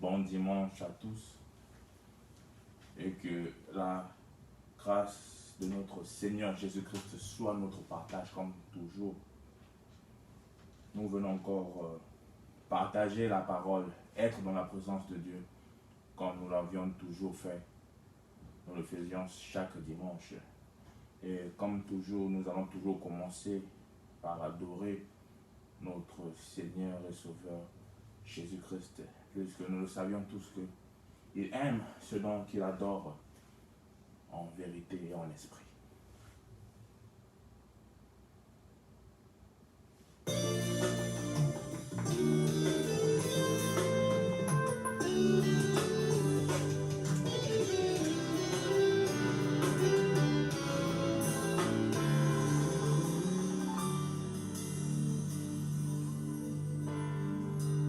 bon dimanche à tous et que la grâce de notre Seigneur Jésus-Christ soit notre partage comme toujours. Nous venons encore partager la parole, être dans la présence de Dieu comme nous l'avions toujours fait. Nous le faisions chaque dimanche. Et comme toujours, nous allons toujours commencer par adorer notre Seigneur et Sauveur Jésus-Christ, puisque nous le savions tous qu'il aime ce dont il adore en vérité et en esprit.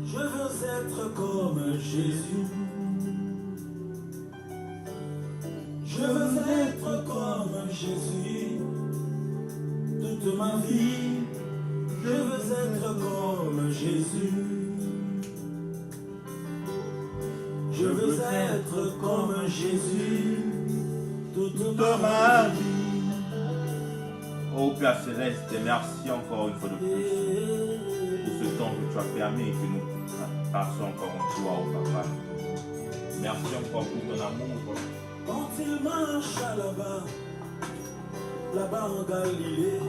Je veux être comme Jésus. Je veux être comme Jésus. Toute ma vie, je veux être comme Jésus. Je veux être comme Jésus. Toute ma vie. Oh Père Céleste, merci encore une fois de plus pour ce temps que tu as permis et que nous passons encore en toi, oh Papa. Merci encore pour ton amour. Quand il marche là-bas en Galilée,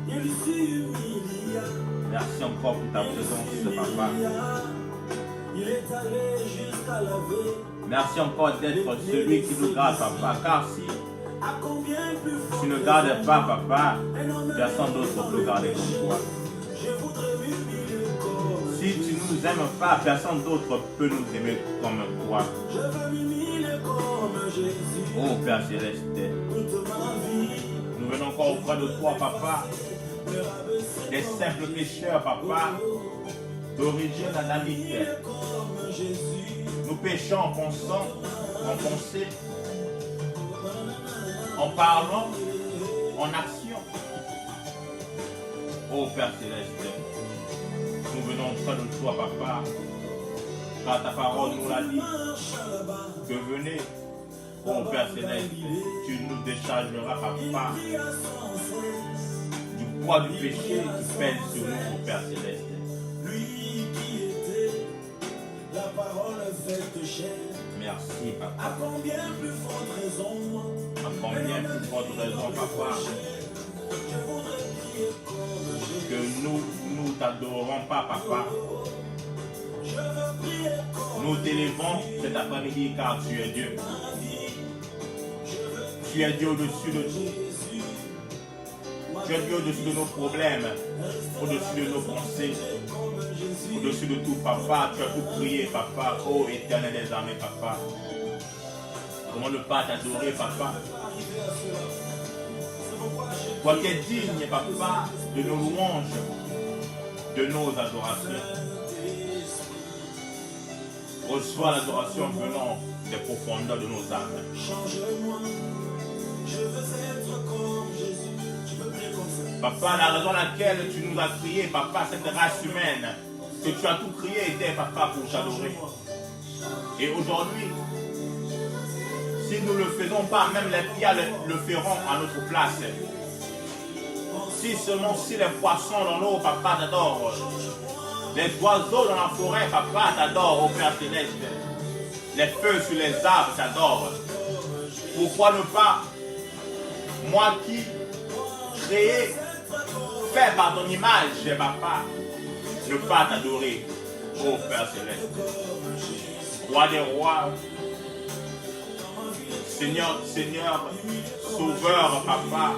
il s'humilia. Merci encore pour ta présence, Papa. Il est allé jusqu'à laver. Merci encore d'être celui qui nous garde, Papa. Car si À combien plus fort tu ne gardes pas, Papa, personne d'autre peut garder comme toi. je voudrais m'humilier comme. Si tu ne nous aimes pas, personne d'autre peut nous aimer comme toi. Je veux m'humilier comme Jésus. Oh Père Céleste, Toute ma vie, nous venons encore auprès de toi, Papa, des simples pécheurs, Papa, d'origine adamique. comme Jésus. Nous péchons en pensant, en pensée, en parlant, en action. Oh Père Céleste, nous venons auprès de toi, Papa, car ta parole nous l'a dit, que venez, oh Père Céleste, tu nous déchargeras, Papa, du poids du péché qui pèse sur nous, oh Père Céleste. Lui qui était la parole faite chair. Merci, À Papa. combien plus forte raison, À combien plus forte raison, Papa, je voudrais prier comme Jésus. que nous t'adorons pas, Papa. Je veux prier comme Nous t'élevons cet après-midi car tu es Dieu. ma vie. Tu es Dieu au-dessus de tout. Jésus, Tu es Dieu au-dessus de nos problèmes, au-dessus de nos pensées, comme Jésus. au-dessus de tout, Papa. Tu as tout prié, Papa. Oh éternel des armées, Papa. Comment ne pas t'adorer, Papa? Toi qui es digne, Papa, de nos louanges, de nos adorations. Reçois l'adoration venant des profondeurs de nos âmes. Change-moi, je veux être comme Jésus. Tu peux prier comme ça. Papa, la raison laquelle tu nous as crié, Papa, cette race humaine, que tu as tout crié était, Papa, pour t'adorer. Et aujourd'hui, si nous ne le faisons pas, même les pierres le feront à notre place. Si seulement si les poissons dans l'eau, Papa, t'adorent. Les oiseaux dans la forêt, Papa, t'adorent, au Père Céleste. Les feux sur les arbres t'adorent. Pourquoi ne pas, moi qui créé, fait par ton image, Papa, ne pas t'adorer, ô Père Céleste. Roi des rois, Seigneur, Sauveur, Papa,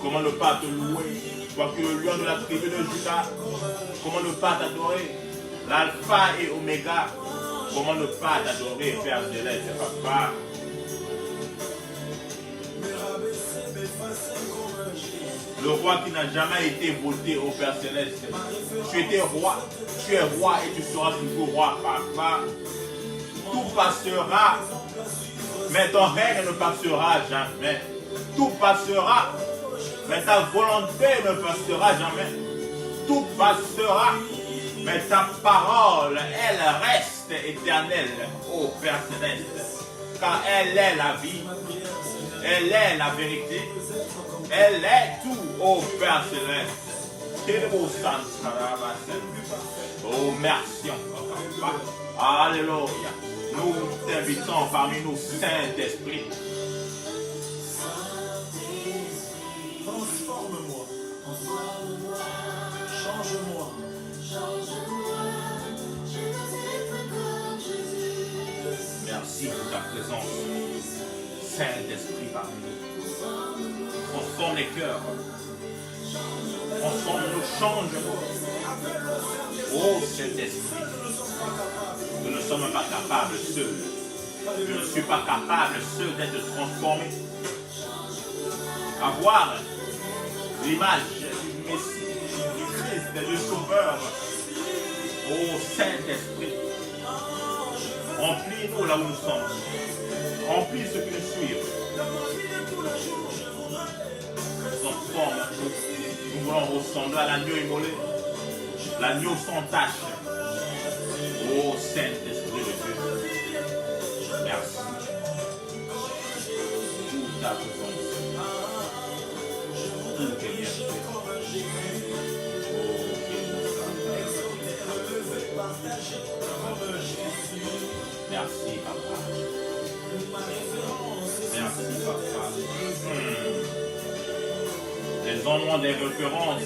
comment ne pas te louer, toi que le lion de la tribu de Judas, comment ne pas t'adorer, l'alpha et oméga, comment ne pas t'adorer, Père Céleste, Papa. Le roi qui n'a jamais été voté au Père Céleste. Tu étais roi, tu es roi et tu seras toujours roi, Papa. Tout passera, mais ton règne ne passera jamais. Tout passera, mais ta volonté ne passera jamais. Tout passera, Mais ta parole, elle reste éternelle, ô Père Céleste. Car elle est la vie, elle est la vérité, elle est tout, ô Père Céleste. Oh, merci encore, Papa. Alléluia. Nous t'invitons parmi nous, Saint-Esprit. Transforme-moi. Change-moi. Merci pour ta présence, Saint-Esprit parmi nous. Transforme les cœurs. Transforme-nous, change-nous. Oh Saint-Esprit, nous ne sommes pas capables seuls. Je ne suis pas capable seul d'être transformé. Avoir l'image du Messie, du Christ, du Sauveur. Oh Saint-Esprit, remplis-nous là où nous sommes. Remplis ceux qui nous suivent. Transforme-nous. Nous voulons ressembler à l'agneau immolé, l'agneau sans tache. Oh Saint-Esprit de Dieu, merci pour ta présence, pour tes bienfaits. Oh, merci Papa. Merci Papa. Les endroits des références.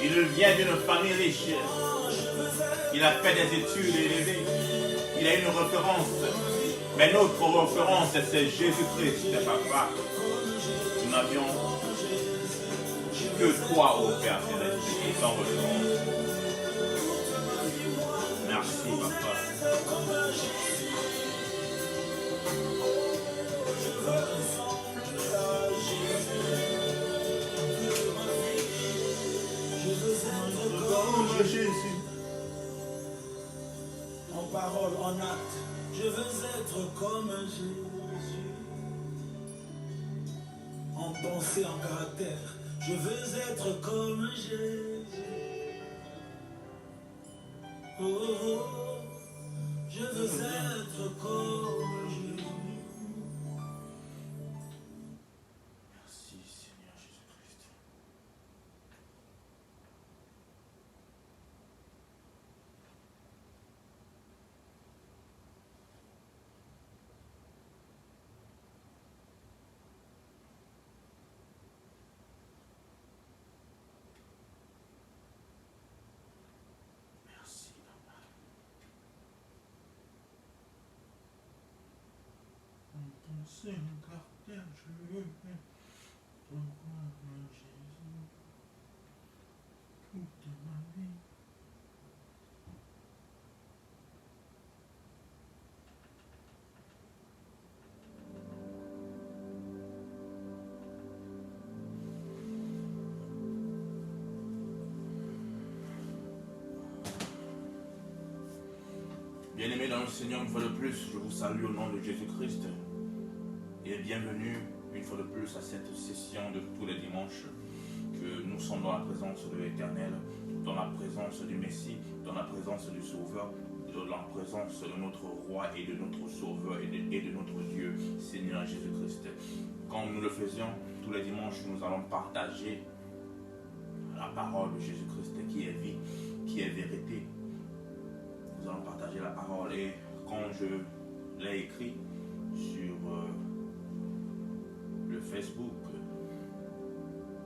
Il vient d'une famille riche. Il a fait des études élevées. Il a une référence. Mais notre référence, c'est Jésus-Christ, Papa. Nous n'avions que toi, ô Père Céleste, qui est en référence. Merci, Papa. Jésus. En parole, en acte, je veux être comme Jésus. En pensée, en caractère, je veux être comme Jésus. Oh, oh, oh, je veux être comme Jésus. Merci Seigneur Jésus-Christ. Merci Papa. En ton Saint-Caractère, je veux être comme Jésus. Toute ma vie. Bien-aimés dans le Seigneur, une fois de plus, je vous salue au nom de Jésus-Christ et bienvenue une fois de plus à cette session de tous les dimanches que nous sommes dans la présence de l'Éternel, dans la présence du Messie, dans la présence du Sauveur, dans la présence de notre Roi et de notre Sauveur et de notre Dieu, Seigneur Jésus-Christ. Comme nous le faisions tous les dimanches, nous allons partager la parole de Jésus-Christ qui est vie, qui est vérité. Nous allons partager la parole et quand je l'ai écrit sur le Facebook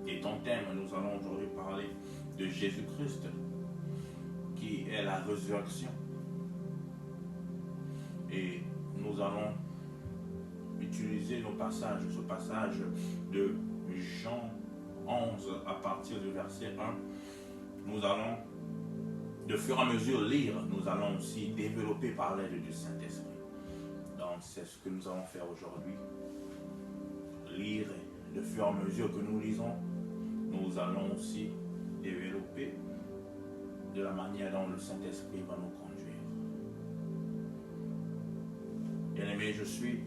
et ton thème, nous allons aujourd'hui parler de Jésus-Christ qui est la résurrection et nous allons utiliser nos passages, ce passage de Jean 11 à partir du verset 1. Nous allons de fur et à mesure lire, nous allons aussi développer par l'aide du Saint-Esprit. Donc c'est ce que nous allons faire aujourd'hui. Lire et de fur et à mesure que nous lisons, nous allons aussi développer de la manière dont le Saint-Esprit va nous conduire. Bien-aimé, je suis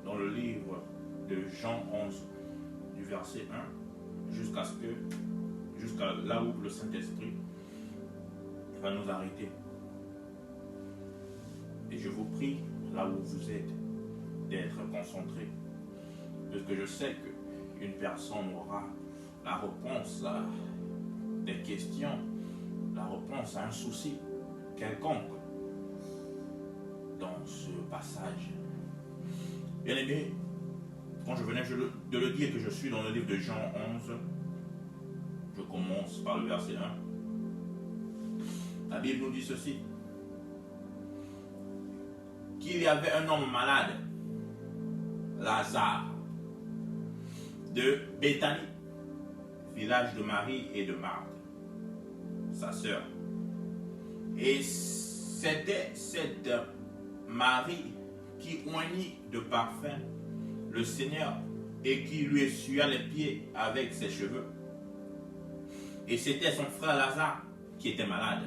dans le livre de Jean 11, du verset 1 jusqu'à jusqu'à là où le Saint-Esprit va nous arrêter. Et je vous prie, là où vous êtes, d'être concentré. Parce que je sais qu'une personne aura la réponse à des questions, la réponse à un souci quelconque dans ce passage. Bien aimé, quand je venais de le dire que je suis dans le livre de Jean 11, je commence par le verset 1. La Bible nous dit ceci, qu'il y avait un homme malade, Lazare, de Béthanie, village de Marie et de Marthe, sa sœur. Et c'était cette Marie qui oignit de parfum le Seigneur et qui lui essuya les pieds avec ses cheveux. Et c'était son frère Lazare qui était malade.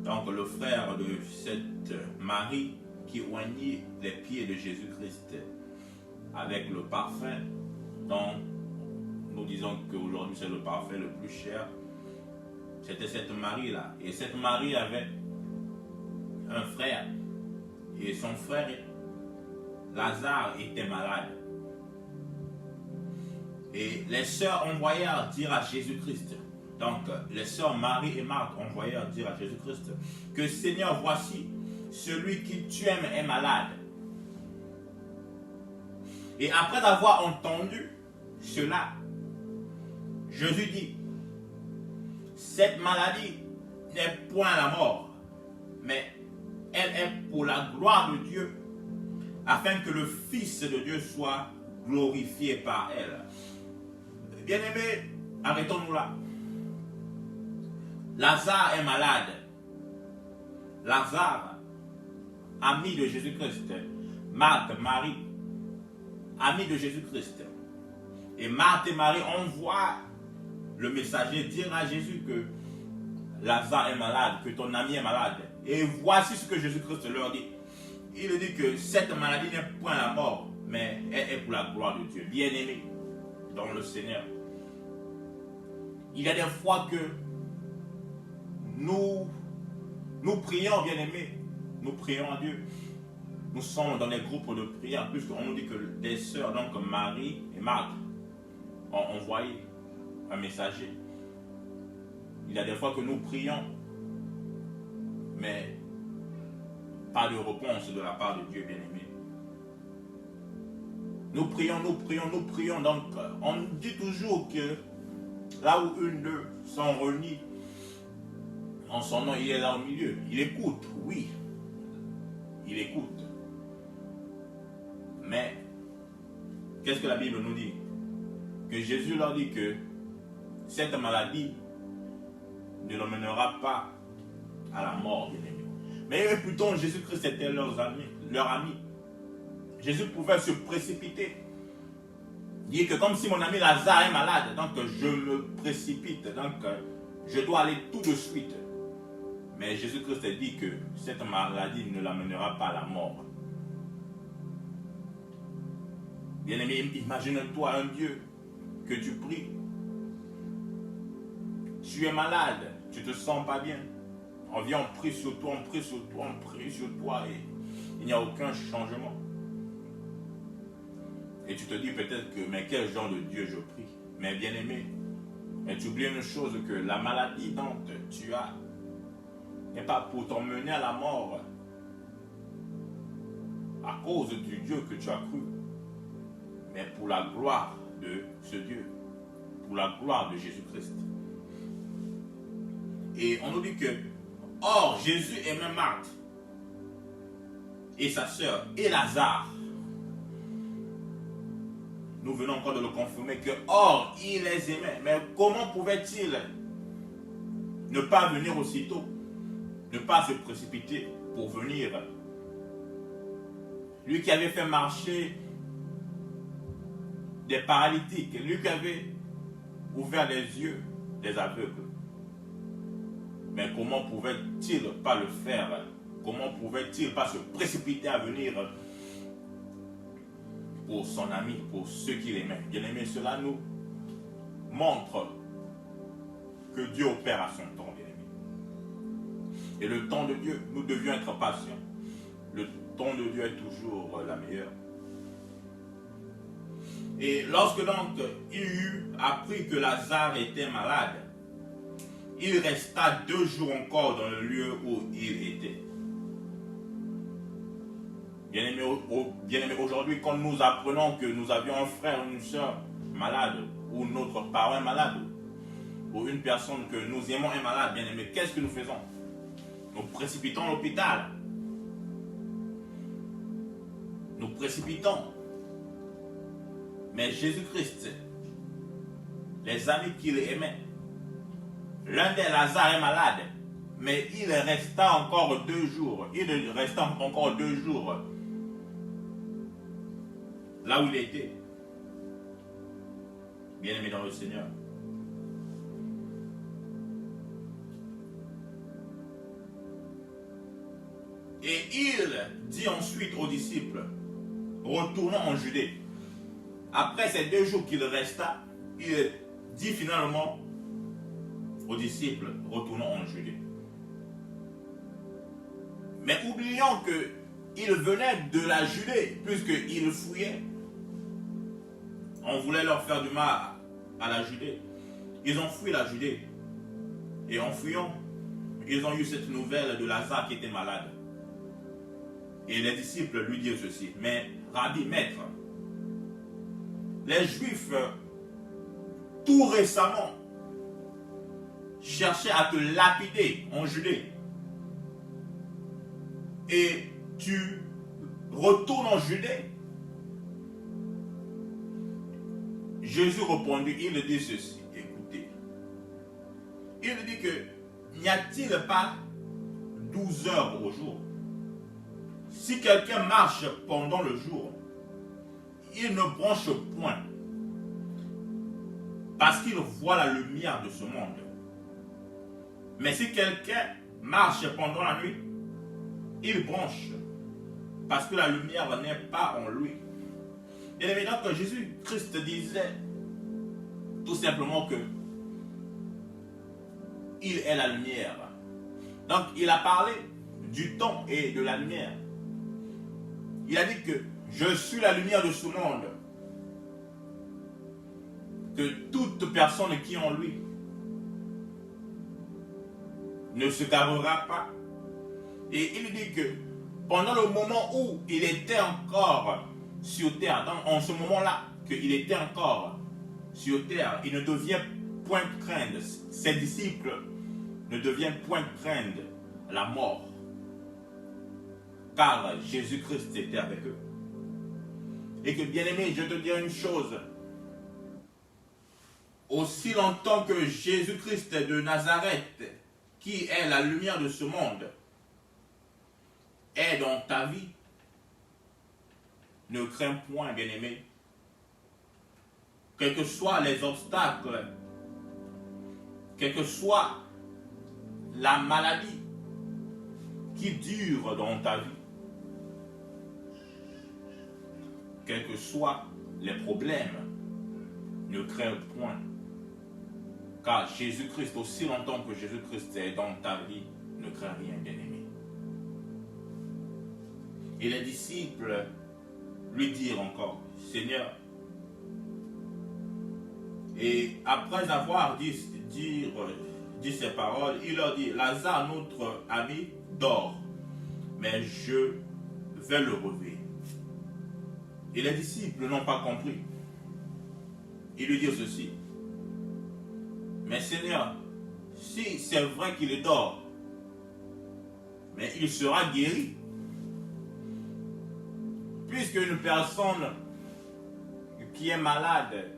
Donc le frère de cette Marie qui oignit les pieds de Jésus-Christ avec le parfum dont nous disons qu'aujourd'hui c'est le parfum le plus cher. C'était cette Marie-là. Et cette Marie avait un frère. Et son frère, Lazare, était malade. Et les sœurs envoyèrent dire à Jésus-Christ. Donc, les sœurs Marie et Marthe envoyèrent dire à Jésus-Christ que Seigneur, voici, celui qui tu aimes est malade. Et après avoir entendu cela, Jésus dit, cette maladie n'est point la mort, mais elle est pour la gloire de Dieu, afin que le Fils de Dieu soit glorifié par elle. Bien-aimés, arrêtons-nous là. Lazare est malade. Lazare, ami de Jésus-Christ. Marthe, Marie, ami de Jésus-Christ. Et Marthe et Marie envoient le messager dire à Jésus que Lazare est malade, que ton ami est malade. Et voici ce que Jésus-Christ leur dit. Il dit que cette maladie n'est point la mort, mais elle est pour la gloire de Dieu. Bien-aimé dans le Seigneur. Il y a des fois que nous prions, bien-aimés, nous prions à Dieu. Nous sommes dans des groupes de prière, puisqu'on nous dit que des sœurs, donc Marie et Marthe, ont envoyé un messager. Il y a des fois que nous prions, mais pas de réponse de la part de Dieu, bien-aimé. Nous prions. Donc, on dit toujours que là où une d'eux sont réunis en son nom, il est là au milieu. Il écoute, oui. Il écoute. Mais, qu'est-ce que la Bible nous dit? Que Jésus leur dit que cette maladie ne l'emmènera pas à la mort, bien-aimé. Mais eux, plutôt, Jésus-Christ était leur ami. Jésus pouvait se précipiter. Dire que comme si mon ami Lazare est malade, donc je me précipite, donc je dois aller tout de suite. Mais Jésus-Christ dit que cette maladie ne l'amènera pas à la mort. Bien-aimé, imagine-toi un Dieu que tu pries. Tu es malade, tu te sens pas bien. On vient, on prie sur toi, on prie sur toi et il n'y a aucun changement. Et tu te dis peut-être que, mais quel genre de Dieu je prie? Mais bien-aimé, mais tu oublies une chose, que la maladie dont tu as n'est pas pour t'emmener à la mort à cause du Dieu que tu as cru, mais pour la gloire de ce Dieu, pour la gloire de Jésus-Christ. Et on nous dit que, or, Jésus aimait Marthe et sa sœur et Lazare. Nous venons encore de le confirmer que, or, il les aimait. Mais comment pouvait-il ne pas venir aussitôt, ne pas se précipiter pour venir? Lui qui avait fait marcher des paralytiques, lui qui avait ouvert les yeux des aveugles. Mais comment pouvait-il pas le faire? Comment pouvait-il pas se précipiter à venir pour son ami, pour ceux qu'il aimait? Bien aimé, cela nous montre que Dieu opère à son temps, bien-aimé. Et le temps de Dieu, nous devions être patients. Le temps de Dieu est toujours la meilleure. Et lorsque donc il eut appris que Lazare était malade, il resta 2 jours encore dans le lieu où il était. Bien-aimé, aujourd'hui, quand nous apprenons que nous avions un frère ou une soeur malade, ou notre parent est malade, ou une personne que nous aimons est malade, bien-aimé, qu'est-ce que nous faisons? Nous précipitons à l'hôpital. Nous précipitons. Mais Jésus-Christ, les amis qu'il aimait, l'un des Lazare est malade, mais il resta encore 2 jours. Il resta encore 2 jours là où il était. Bien-aimé dans le Seigneur. Et il dit ensuite aux disciples, retournons en Judée. Après ces 2 jours qu'il resta, il dit finalement aux disciples, retournons en Judée. Mais oublions qu'il venait de la Judée, puisqu'il fouillait. On voulait leur faire du mal à la Judée. Ils ont fui la Judée. Et en fuyant, ils ont eu cette nouvelle de Lazare qui était malade. Et les disciples lui dirent ceci, mais Rabbi, maître, les Juifs, tout récemment, cherchaient à te lapider en Judée. Et tu retournes en Judée. Jésus répondit, il dit ceci, écoutez. Il dit que, n'y a-t-il pas 12 heures au jour? Si quelqu'un marche pendant le jour, il ne bronche point, parce qu'il voit la lumière de ce monde. Mais si quelqu'un marche pendant la nuit, il bronche, parce que la lumière n'est pas en lui. Et évidemment que Jésus-Christ disait tout simplement que il est la lumière. Donc il a parlé du temps et de la lumière. Il a dit que je suis la lumière de ce monde. Que toute personne qui est en lui ne se gardera pas. Et il dit que pendant le moment où il était encore sur terre, en ce moment-là, qu'il était encore sur terre, il ne devient point craindre, ses disciples ne deviennent point craindre la mort. Car Jésus-Christ était avec eux. Et que, bien-aimé, je te dis une chose. Aussi longtemps que Jésus-Christ de Nazareth, qui est la lumière de ce monde, est dans ta vie, ne crains point, bien-aimé. Quels que soient les obstacles, quelle que soit la maladie qui dure dans ta vie, quels que soient les problèmes, ne crains point. Car Jésus-Christ, aussi longtemps que Jésus-Christ est dans ta vie, ne crains rien, bien-aimé. Et les disciples lui dirent encore, Seigneur, et après avoir dit ces paroles, il leur dit, Lazare, notre ami, dort, mais je vais le réveiller. Et les disciples n'ont pas compris. Ils lui dirent ceci, mais Seigneur, si c'est vrai qu'il dort, mais il sera guéri. Puisque une personne qui est malade,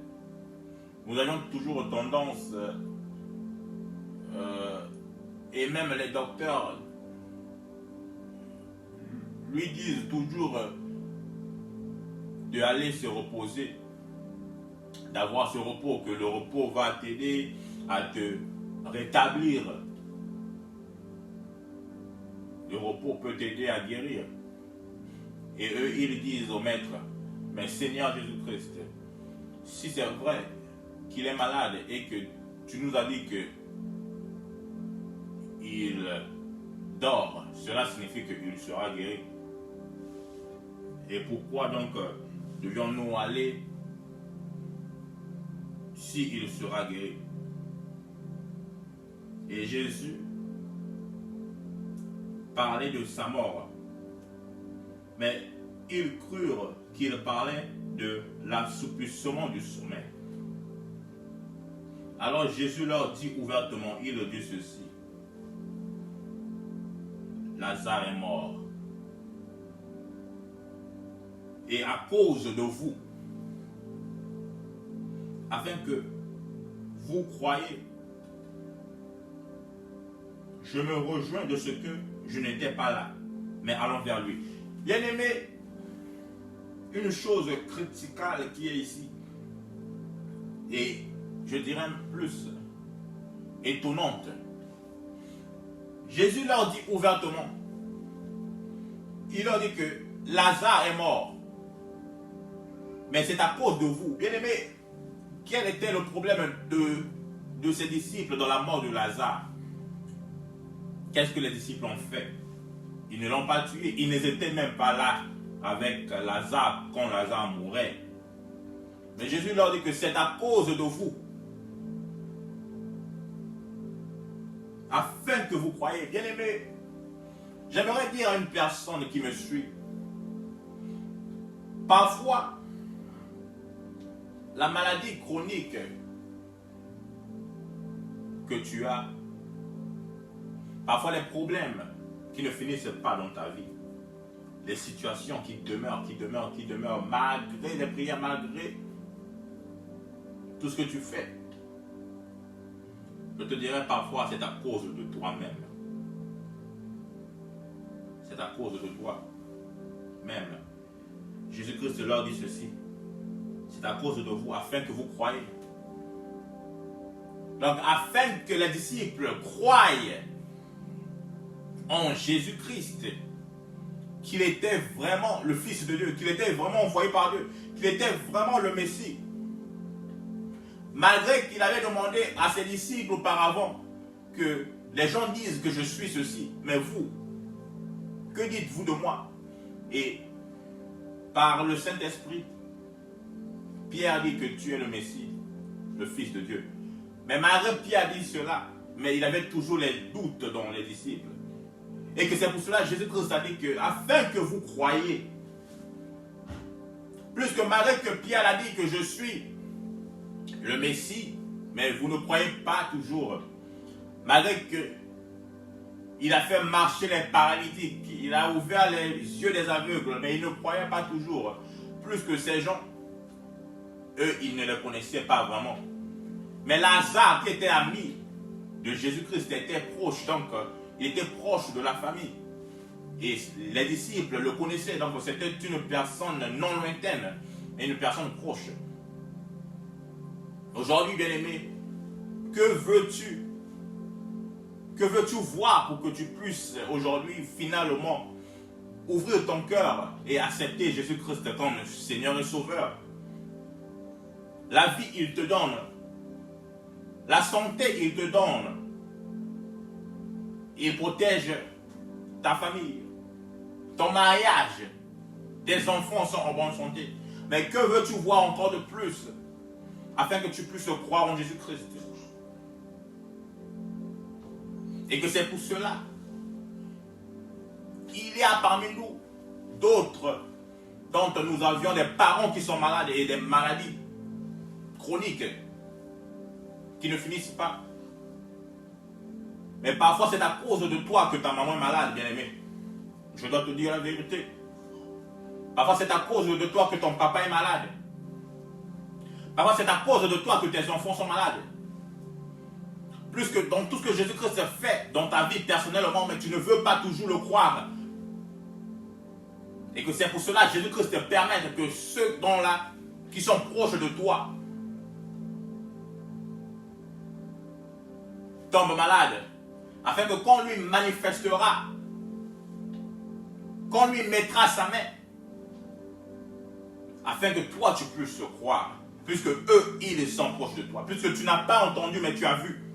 nous avons toujours tendance, et même les docteurs lui disent toujours d'aller se reposer, d'avoir ce repos, que le repos va t'aider à te rétablir. Le repos peut t'aider à guérir. Et eux, ils disent au maître, mais Seigneur Jésus-Christ, si c'est vrai qu'il est malade et que tu nous as dit que s'il dort, cela signifie qu'il sera guéri. Et pourquoi donc devions-nous aller s'il sera guéri? Et Jésus parlait de sa mort. Mais ils crurent qu'il parlait de l'assouplissement du sommeil. Alors Jésus leur dit ouvertement, il dit ceci: Lazare est mort. Et à cause de vous, afin que vous croyiez, je me rejoins de ce que je n'étais pas là, mais allons vers lui. Bien-aimé, une chose criticale qui est ici, et je dirais plus étonnante, Jésus leur dit ouvertement, il leur dit que Lazare est mort, mais c'est à cause de vous. Bien-aimé, quel était le problème de ses disciples dans la mort de Lazare? Qu'est-ce que les disciples ont fait? Ils ne l'ont pas tué. Ils n'étaient même pas là avec Lazare quand Lazare mourait. Mais Jésus leur dit que c'est à cause de vous. Afin que vous croyiez. Bien-aimé, j'aimerais dire à une personne qui me suit, parfois, la maladie chronique que tu as, parfois les problèmes qui ne finissent pas dans ta vie, les situations qui demeurent, malgré les prières, malgré tout ce que tu fais, je te dirais parfois c'est à cause de toi-même. C'est à cause de toi-même. Jésus-Christ leur dit ceci: c'est à cause de vous, afin que vous croyiez. Donc, afin que les disciples croient en Jésus-Christ, qu'il était vraiment le Fils de Dieu, qu'il était vraiment envoyé par Dieu, qu'il était vraiment le Messie. Malgré qu'il avait demandé à ses disciples auparavant que les gens disent que je suis ceci, mais vous, que dites-vous de moi? Et par le Saint-Esprit, Pierre dit que tu es le Messie, le Fils de Dieu. Mais malgré Pierre dit cela, mais il avait toujours les doutes dans les disciples. Et que c'est pour cela que Jésus-Christ a dit que, afin que vous croyiez, plus que malgré que Pierre a dit que je suis le Messie, mais vous ne croyez pas toujours. Malgré que il a fait marcher les paralytiques, il a ouvert les yeux des aveugles, mais il ne croyait pas toujours. Plus que ces gens, eux, ils ne le connaissaient pas vraiment. Mais Lazare, qui était ami de Jésus-Christ, était proche, donc il était proche de la famille. Et les disciples le connaissaient, donc c'était une personne non lointaine, et une personne proche. Aujourd'hui, bien-aimé, que veux-tu? Que veux-tu voir pour que tu puisses aujourd'hui, finalement, ouvrir ton cœur et accepter Jésus-Christ comme Seigneur et Sauveur? La vie, il te donne. La santé, il te donne. Il protège ta famille, ton mariage, tes enfants sont en bonne santé. Mais que veux-tu voir encore de plus afin que tu puisses croire en Jésus-Christ? Et que c'est pour cela qu'il y a parmi nous d'autres dont nous avions des parents qui sont malades et des maladies chroniques qui ne finissent pas. Mais parfois c'est à cause de toi que ta maman est malade, bien-aimé. Je dois te dire la vérité. Parfois c'est à cause de toi que ton papa est malade. Parfois c'est à cause de toi que tes enfants sont malades. Plus que dans tout ce que Jésus-Christ fait dans ta vie personnellement, mais tu ne veux pas toujours le croire. Et que c'est pour cela que Jésus-Christ te permette que ceux qui sont proches de toi tombent malades. Afin que quand lui manifestera, quand lui mettra sa main, afin que toi tu puisses croire, puisque eux, ils sont proches de toi, puisque tu n'as pas entendu mais tu as vu.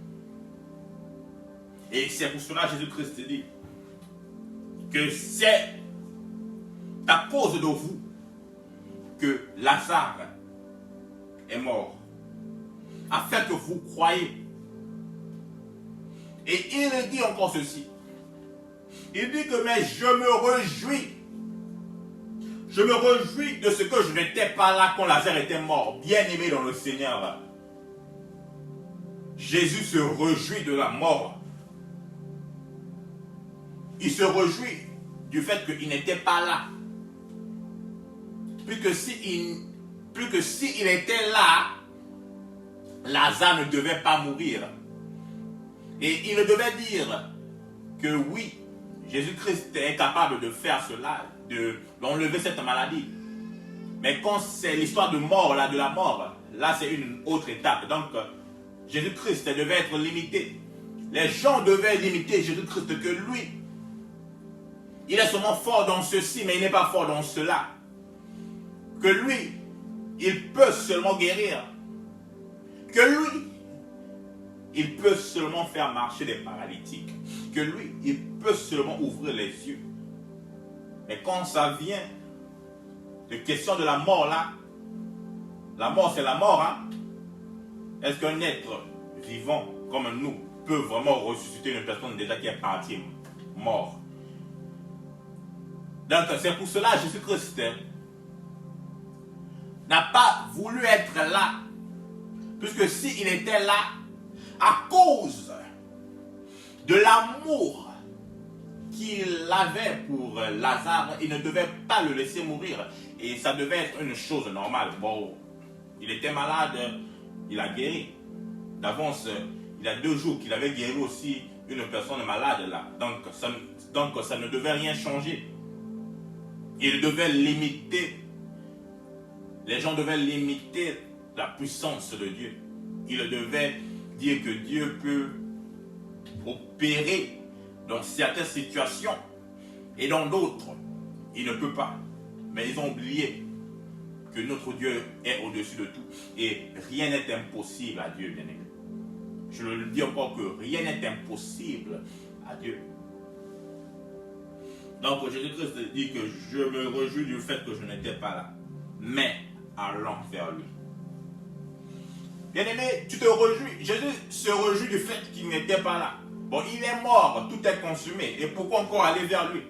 Et c'est pour cela que Jésus-Christ dit que c'est à cause de vous que Lazare est mort, afin que vous croyiez. Et il dit encore ceci. Il dit que mais je me réjouis de ce que je n'étais pas là quand Lazare était mort. Bien-aimé dans le Seigneur, Jésus se réjouit de la mort. Il se réjouit du fait qu'il n'était pas là. Plus que s'il était là, Lazare ne devait pas mourir. Et il devait dire que oui, Jésus-Christ est capable de faire cela, d'enlever cette maladie. Mais quand c'est l'histoire de mort, là, de la mort, là c'est une autre étape. Donc, Jésus-Christ devait être limité. Les gens devaient limiter Jésus-Christ, que lui, il est seulement fort dans ceci, mais il n'est pas fort dans cela. Que lui, il peut seulement guérir. Que lui, il peut seulement faire marcher des paralytiques. Que lui, il peut seulement ouvrir les yeux. Mais quand ça vient de question de la mort là, la mort c'est la mort, hein? Est-ce qu'un être vivant comme nous peut vraiment ressusciter une personne déjà qui est partie, mort? Donc c'est pour cela que Jésus-Christ n'a pas voulu être là. Puisque s'il était là, à cause de l'amour qu'il avait pour Lazare, il ne devait pas le laisser mourir. Et ça devait être une chose normale. Bon, il était malade, il a guéri. D'avance, il y a 2 jours qu'il avait guéri aussi une personne malade là. Donc ça ne devait rien changer. Il devait limiter, les gens devaient limiter la puissance de Dieu. Il devait dire que Dieu peut opérer dans certaines situations et dans d'autres, il ne peut pas. Mais ils ont oublié que notre Dieu est au-dessus de tout et rien n'est impossible à Dieu, bien-aimé. Je le dis encore que rien n'est impossible à Dieu. Donc Jésus-Christ dit que je me réjouis du fait que je n'étais pas là, mais allons vers lui. Bien-aimé, tu te réjouis. Jésus se réjouit du fait qu'il n'était pas là. Bon, il est mort, tout est consumé. Et pourquoi encore aller vers lui?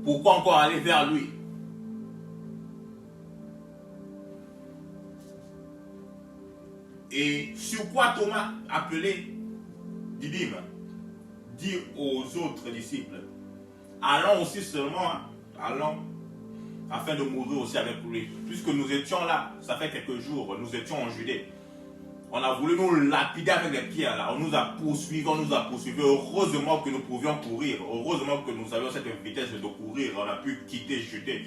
Pourquoi encore aller vers lui? Et sur quoi Thomas, appelé Didyme, dit aux autres disciples, allons aussi seulement, allons, afin de mourir aussi avec lui. Puisque nous étions là, ça fait quelques jours, nous étions en Judée. On a voulu nous lapider avec des pierres là. On nous a poursuivis. Heureusement que nous pouvions courir. Heureusement que nous avions cette vitesse de courir. On a pu quitter Judée.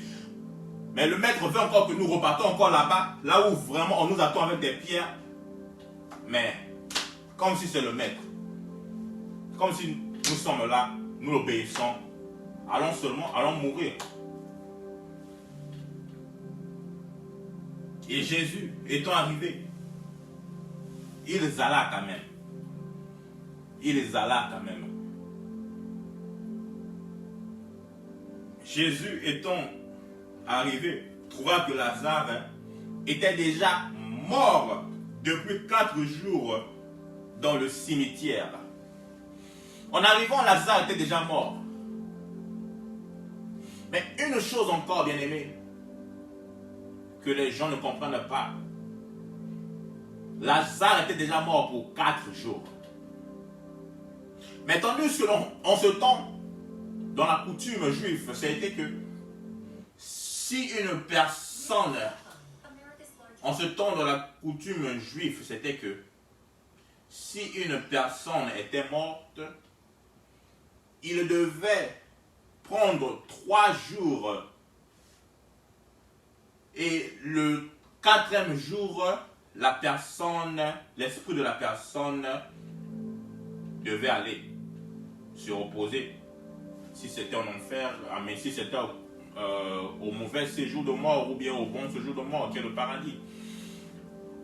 Mais le maître veut encore que nous repartons encore là-bas. Là où vraiment on nous attend avec des pierres. Mais comme si c'est le maître. Comme si nous sommes là, nous l'obéissons. Allons mourir. Et Jésus étant arrivé, il alla quand même. Jésus étant arrivé, trouva que Lazare était déjà mort depuis 4 jours dans le cimetière. En arrivant, Lazare était déjà mort. Mais une chose encore, bien-aimé, que les gens ne comprennent pas. Lazare était déjà mort pour 4 jours. Mais tandis que en ce temps, dans la coutume juive, c'était que si une personne, en ce temps dans la coutume juive, c'était que si une personne était morte, il devait prendre 3 jours et le 4e jour, la personne, l'esprit de la personne devait aller se reposer. Si c'était en enfer, mais si c'était au mauvais séjour de mort ou bien au bon séjour de mort, qui est le paradis.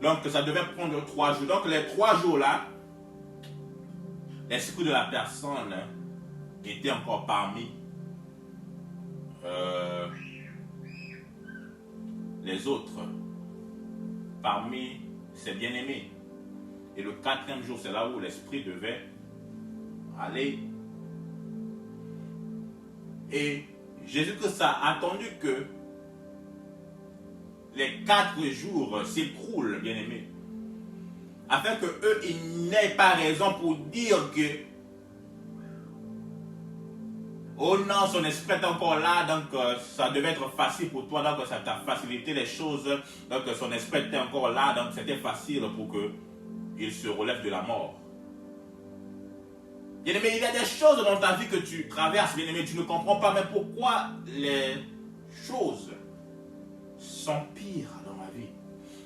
Donc ça devait prendre 3 jours. Donc les 3 jours là, l'esprit de la personne était encore parmi les autres, parmi ses bien-aimés. Et le quatrième jour, c'est là où l'esprit devait aller. Et Jésus-Christ a attendu que les 4 jours s'écroulent, bien-aimés, afin que eux, ils n'aient pas raison pour dire que oh non, son esprit est encore là, donc ça devait être facile pour toi, donc ça t'a facilité les choses, donc son esprit était encore là, donc c'était facile pour qu'il se relève de la mort. Bien-aimé, il y a des choses dans ta vie que tu traverses, bien-aimé, tu ne comprends pas, mais pourquoi les choses sont pires dans ma vie.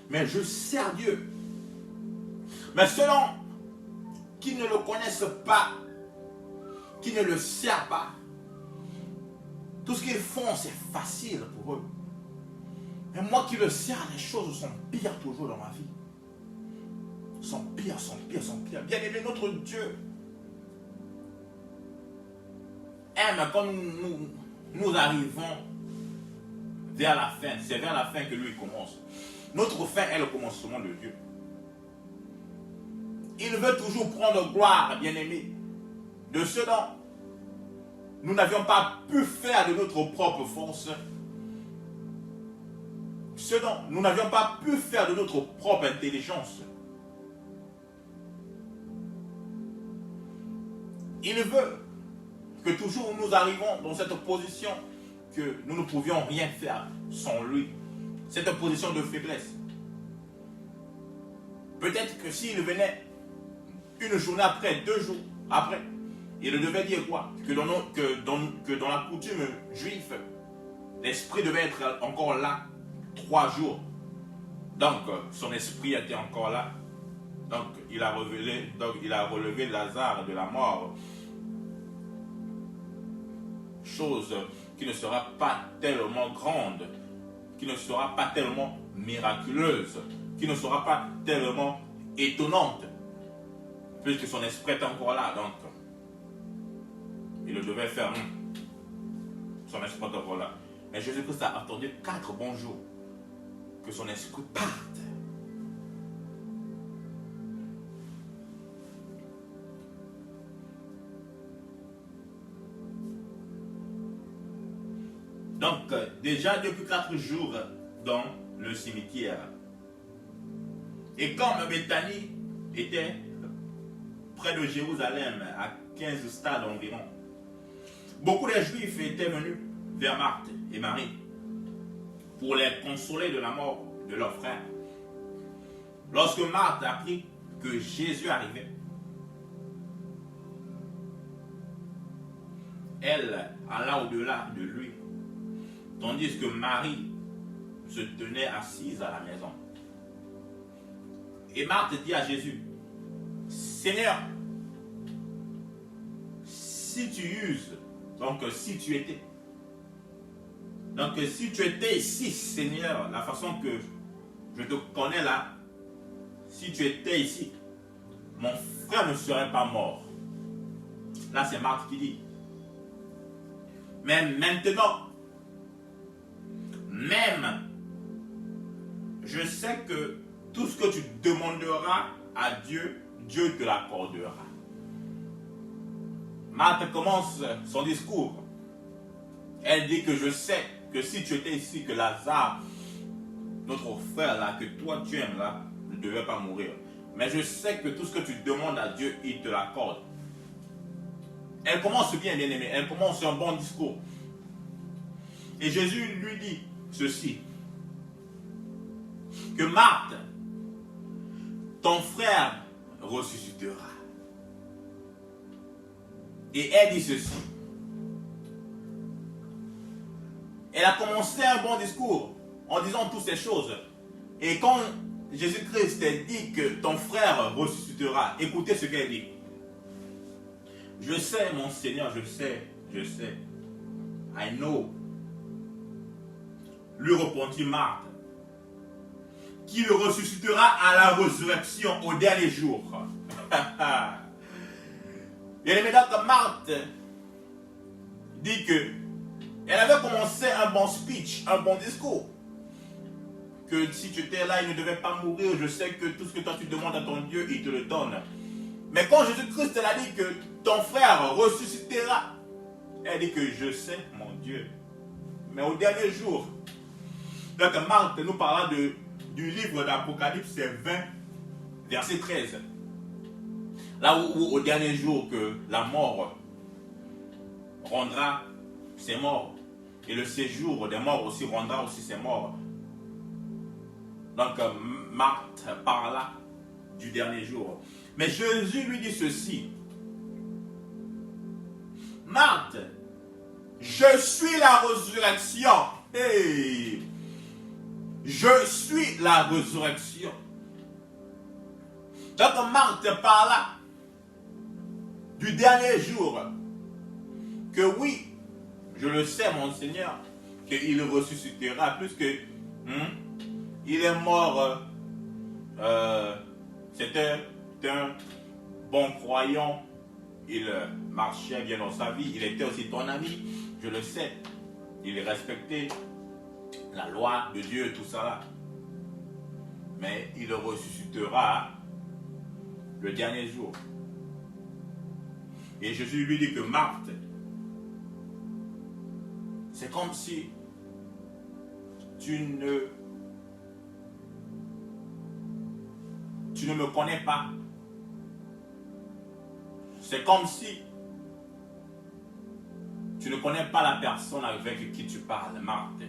Mais je sers Dieu. Mais selon qui ne le connaissent pas, qui ne le servent pas, tout ce qu'ils font, c'est facile pour eux. Mais moi qui le sers, les choses sont pires toujours dans ma vie. Sont pires. Bien-aimé, notre Dieu aime quand nous arrivons vers la fin. C'est vers la fin que lui commence. Notre fin est le commencement de Dieu. Il veut toujours prendre gloire, bien-aimé, de ce dont nous n'avions pas pu faire de notre propre force. Ce dont nous n'avions pas pu faire de notre propre intelligence. Il veut que toujours nous arrivons dans cette position que nous ne pouvions rien faire sans lui. Cette position de faiblesse. Peut-être que s'il venait une journée après, 2 jours après, il devait dire quoi? Que dans la coutume juive, l'esprit devait être encore là 3 jours. Donc, son esprit était encore là. Donc, il a relevé Lazare de la mort. Chose qui ne sera pas tellement grande, qui ne sera pas tellement miraculeuse, qui ne sera pas tellement étonnante, puisque son esprit est encore là. Donc, il le devait faire. Son esprit est encore là. Mais Jésus-Christ a attendu 4 bons jours que son esprit parte. Donc, déjà depuis 4 jours dans le cimetière. Et comme Béthanie était près de Jérusalem, à 15 stades environ, beaucoup de Juifs étaient venus vers Marthe et Marie pour les consoler de la mort de leur frère. Lorsque Marthe apprit que Jésus arrivait, elle alla au-delà de lui, tandis que Marie se tenait assise à la maison. Et Marthe dit à Jésus, Seigneur, si tu uses, donc si tu étais ici, Seigneur, la façon que je te connais là, si tu étais ici, mon frère ne serait pas mort. Là, c'est Marthe qui dit. Mais maintenant, même, je sais que tout ce que tu demanderas à Dieu, Dieu te l'accordera. Marthe commence son discours. Elle dit que je sais que si tu étais ici, que Lazare, notre frère là, que toi tu aimes là, ne devait pas mourir. Mais je sais que tout ce que tu demandes à Dieu, il te l'accorde. Elle commence bien, bien-aimée. Elle commence un bon discours. Et Jésus lui dit ceci. Que Marthe, ton frère ressuscitera. Et elle dit ceci. Elle a commencé un bon discours en disant toutes ces choses. Et quand Jésus-Christ dit que ton frère ressuscitera, écoutez ce qu'elle dit. Je sais, mon Seigneur, je sais. I know. Lui répondit Marthe, qui le ressuscitera à la résurrection au dernier jour. Et donc Marthe dit que elle avait commencé un bon speech, un bon discours. Que si tu étais là, il ne devait pas mourir. Je sais que tout ce que toi tu demandes à ton Dieu, il te le donne. Mais quand Jésus-Christ elle a dit que ton frère ressuscitera, elle dit que je sais, mon Dieu. Mais au dernier jour, donc Marthe nous parla du livre d'Apocalypse 20, verset 13. Là où au dernier jour que la mort rendra ses morts. Et le séjour des morts aussi rendra aussi ses morts. Donc Marthe parla du dernier jour. Mais Jésus lui dit ceci. Marthe, je suis la résurrection. Hey, je suis la résurrection. Donc Marthe parla du dernier jour. Que oui, je le sais, mon Seigneur, qu'il ressuscitera plus que il est mort. C'était un bon croyant. Il marchait bien dans sa vie. Il était aussi ton ami. Je le sais. Il respectait la loi de Dieu, tout ça. Mais il ressuscitera le dernier jour. Et Jésus lui dit que Marthe, c'est comme si tu ne me connais pas. C'est comme si tu ne connais pas la personne avec qui tu parles, Marthe.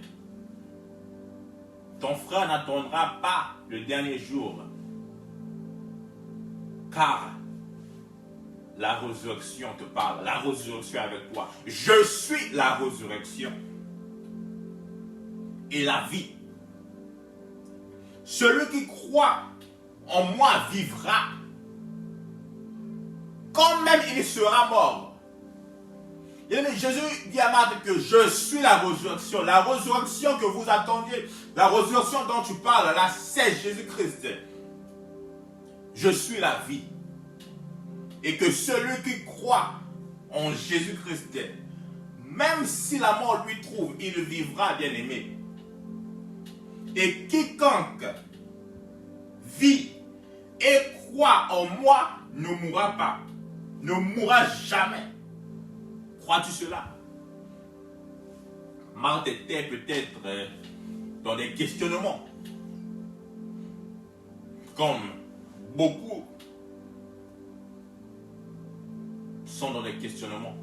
Ton frère n'attendra pas le dernier jour, car la résurrection te parle, la résurrection avec toi. Je suis la résurrection et la vie. Celui qui croit en moi vivra, quand même il sera mort. Et Jésus dit à Marthe que je suis la résurrection que vous attendiez, la résurrection dont tu parles, là c'est Jésus-Christ. Je suis la vie. Et que celui qui croit en Jésus-Christ, même si la mort lui trouve, il vivra, bien-aimé. Et quiconque vit et croit en moi ne mourra pas, ne mourra jamais. Crois-tu cela? Marthe était peut-être dans des questionnements, comme beaucoup sont dans des questionnements.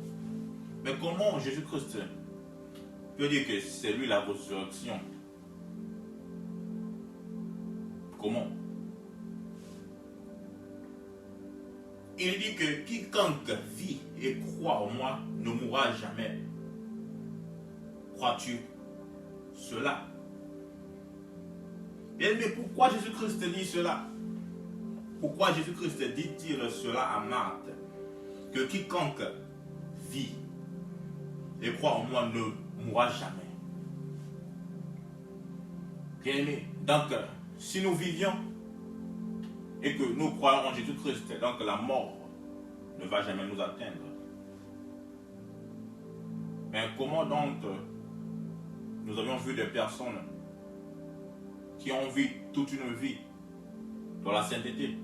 Mais comment Jésus-Christ peut dire que c'est lui la résurrection? Comment? Il dit que quiconque vit et croit en moi ne mourra jamais. Crois-tu cela? Bien, mais pourquoi Jésus-Christ dit cela? Pourquoi Jésus-Christ dit-il cela à Marthe? Que quiconque vit et croit en moi ne mourra jamais. Bien-aimé, donc si nous vivions et que nous croyons en Jésus-Christ, donc la mort ne va jamais nous atteindre. Mais comment donc nous avions vu des personnes qui ont vécu toute une vie dans la sainteté,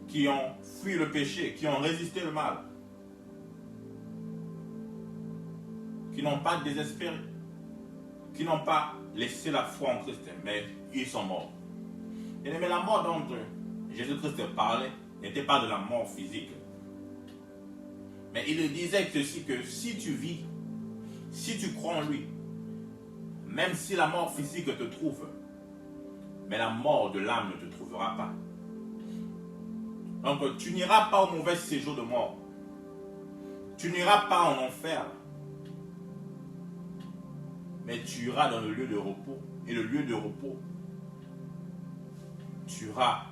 qui ont fui le péché, qui ont résisté le mal, qui n'ont pas désespéré, qui n'ont pas laissé la foi en Christ, mais ils sont morts. Mais la mort dont Jésus-Christ parlait n'était pas de la mort physique. Mais il disait ceci, que si tu vis, si tu crois en lui, même si la mort physique te trouve, mais la mort de l'âme ne te trouvera pas. Donc tu n'iras pas au mauvais séjour de mort. Tu n'iras pas en enfer. Mais tu iras dans le lieu de repos. Et le lieu de repos, tu iras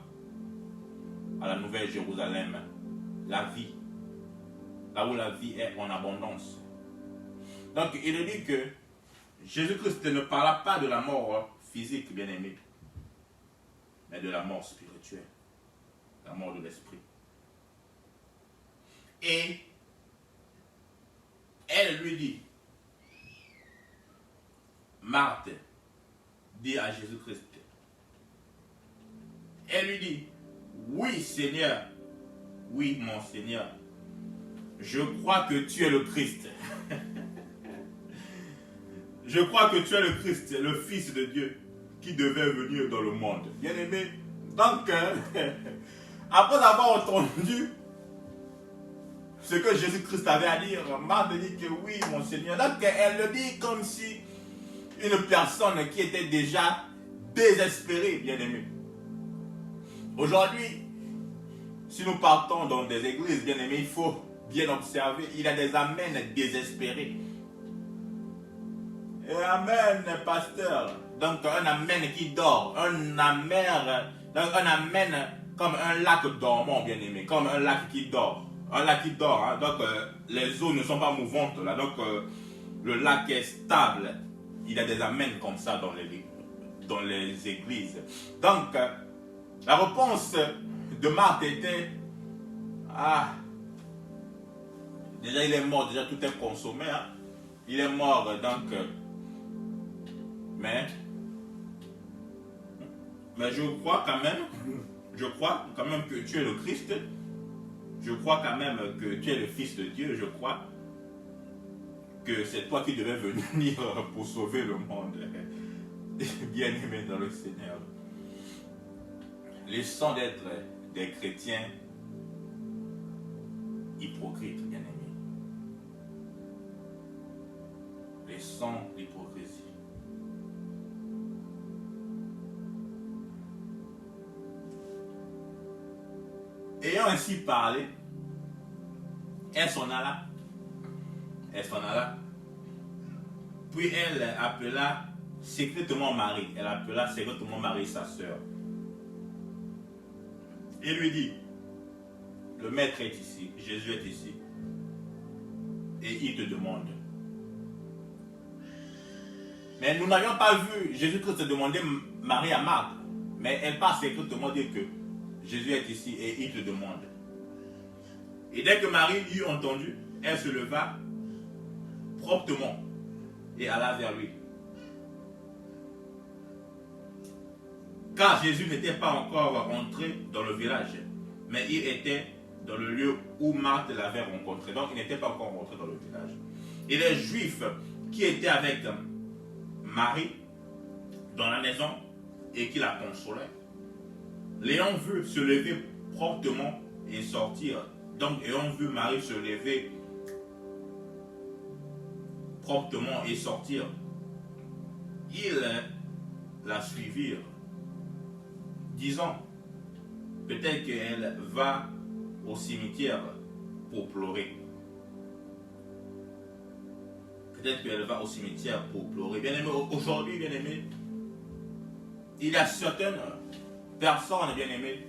à la Nouvelle Jérusalem, la vie. Là où la vie est en abondance. Donc il dit que Jésus-Christ ne parla pas de la mort physique, bien-aimé, mais de la mort spirituelle, la mort de l'esprit. Et elle lui dit, Marthe dit à Jésus-Christ, elle lui dit, oui Seigneur, oui mon Seigneur, je crois que tu es le Christ. Je crois que tu es le Christ, le Fils de Dieu, qui devait venir dans le monde. Bien-aimé, donc, après avoir entendu ce que Jésus-Christ avait à dire, Marthe dit que oui, mon Seigneur. Donc, elle le dit comme si une personne qui était déjà désespérée, bien-aimé. Aujourd'hui, si nous partons dans des églises, bien-aimé, il faut bien observer, il y a des amens désespérés. Et amen, pasteur. Donc un amen qui dort, un amen comme un lac dormant, bien aimé, comme un lac qui dort. Un lac qui dort, hein. Donc les eaux ne sont pas mouvantes là, donc le lac est stable. Il y a des amens comme ça dans les églises. Donc la réponse de Marthe était, ah, déjà il est mort, déjà tout est consommé, hein. Il est mort, donc mais je crois quand même que tu es le Christ. Je crois quand même que tu es le Fils de Dieu. Je crois que c'est toi qui devais venir pour sauver le monde. Bien-aimé dans le Seigneur. Laissons d'être des chrétiens hypocrites, bien-aimés. Laissons l'hypocrisie. Ayant ainsi parlé, elle s'en alla. Puis elle appela secrètement Marie. Elle appela secrètement Marie, sa sœur. Et lui dit, le maître est ici, Jésus est ici. Et il te demande. Mais nous n'avions pas vu Jésus-Christ demander Marie à Marthe. Mais elle part secrètement dire que Jésus est ici et il te demande. Et dès que Marie eut entendu, elle se leva promptement et alla vers lui. Car Jésus n'était pas encore entré dans le village, mais il était dans le lieu où Marthe l'avait rencontré. Donc il n'était pas encore rentré dans le village. Et les Juifs qui étaient avec Marie dans la maison et qui la consolaient, l'ayant vu se lever promptement et sortir, donc ayant vu Marie se lever promptement et sortir, ils la suivirent, disant, peut-être qu'elle va au cimetière pour pleurer. Peut-être qu'elle va au cimetière pour pleurer. Bien-aimé, aujourd'hui, bien-aimé, il y a certaines personnes, bien-aimées,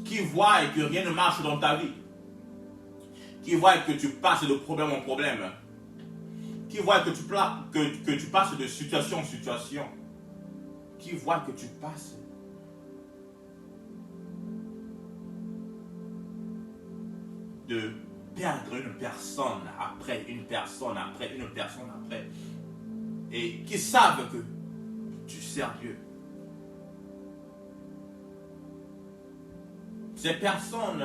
qui voient que rien ne marche dans ta vie, qui voient que tu passes de problème en problème, qui voient que tu passes de situation en situation, qui voient que tu passes de perdre une personne après une personne après une personne après, et qui savent que tu sers Dieu. Ces personnes,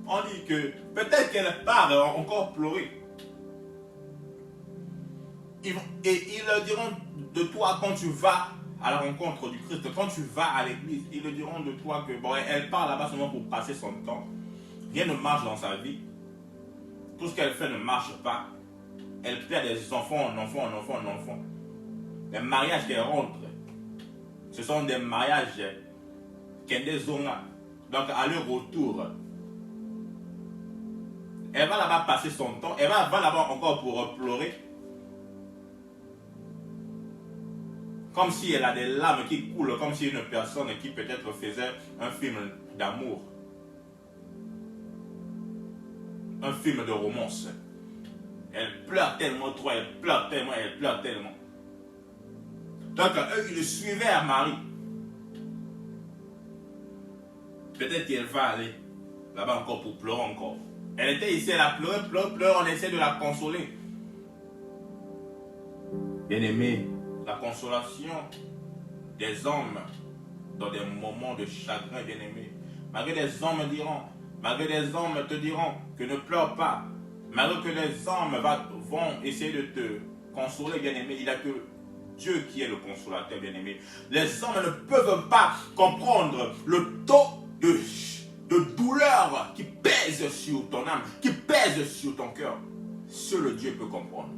on dit que peut-être qu'elles partent encore pleurer. Et ils leur diront de toi quand tu vas à la rencontre du Christ, quand tu vas à l'église, ils leur diront de toi que bon, elle part là-bas seulement pour passer son temps. Rien ne marche dans sa vie. Tout ce qu'elle fait ne marche pas. Elle perd des enfants en enfants. Les mariages qu'elle rentre, ce sont des mariages qu'elle des zones. Donc à leur retour, elle va là-bas passer son temps. Elle va là-bas encore pour pleurer. Comme si elle a des larmes qui coulent, comme si une personne qui peut-être faisait un film d'amour. Un film de romance. Elle pleure tellement trop, elle pleure tellement. Donc eux, ils le suivaient à Marie. peut-être qu'elle va aller là-bas encore pour pleurer encore. Elle était ici, elle a pleuré, pleuré, on essaie de la consoler. Bien-aimé, la consolation des hommes dans des moments de chagrin, bien-aimé. Malgré des hommes te diront que ne pleure pas. Malgré que les hommes vont essayer de te consoler, bien-aimé, il n'y a que Dieu qui est le consolateur, bien-aimé. Les hommes ne peuvent pas comprendre le taux de douleur qui pèse sur ton âme, qui pèse sur ton cœur. Seul Dieu peut comprendre.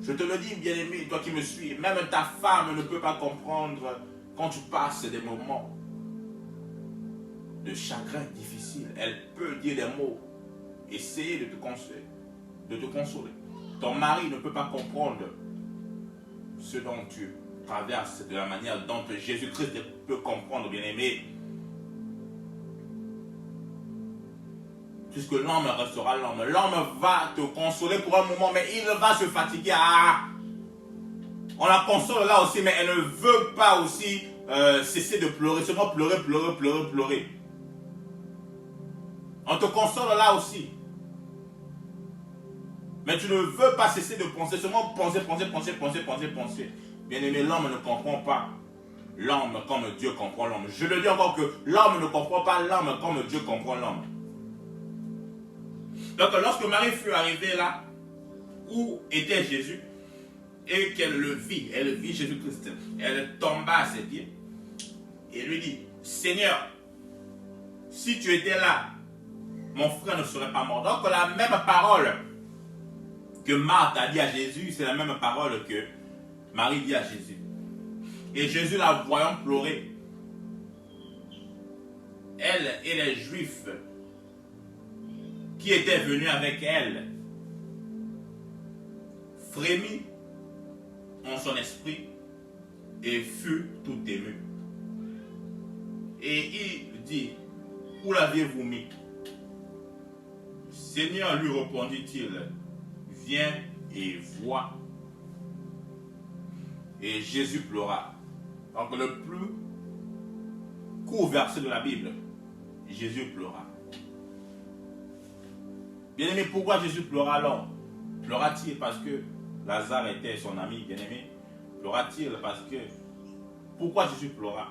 Je te le dis, bien-aimé, toi qui me suis, même ta femme ne peut pas comprendre quand tu passes des moments de chagrin difficile. Elle peut dire des mots, essayer de te consoler. Ton mari ne peut pas comprendre ce dont tu traverses de la manière dont Jésus-Christ peut comprendre, bien-aimé. Puisque l'homme restera l'homme. L'homme va te consoler pour un moment, mais il va se fatiguer. On la console là aussi, mais elle ne veut pas aussi cesser de pleurer. Seulement pleurer. On te console là aussi. Mais tu ne veux pas cesser de penser. Seulement penser. Bien aimé, l'homme ne comprend pas l'homme comme Dieu comprend l'homme. Je le dis encore que l'homme ne comprend pas l'homme comme Dieu comprend l'homme. Donc lorsque Marie fut arrivée là, où était Jésus, et qu'elle le vit, elle vit Jésus-Christ, elle tomba à ses pieds, et lui dit, Seigneur, si tu étais là, mon frère ne serait pas mort. Donc la même parole que Marthe a dit à Jésus, c'est la même parole que Marie dit à Jésus. Et Jésus, la voyant pleurer, elle et les Juifs qui étaient venus avec elle, frémit en son esprit et fut tout ému. Et il dit, où l'aviez-vous mis? Seigneur, lui répondit-il, viens et vois. Et Jésus pleura. Donc le plus court verset de la Bible, Jésus pleura. Bien-aimé, pourquoi Jésus pleura alors? Pleura-t-il parce que Lazare était son ami, bien-aimé? Pleura-t-il parce que... Pourquoi Jésus pleura?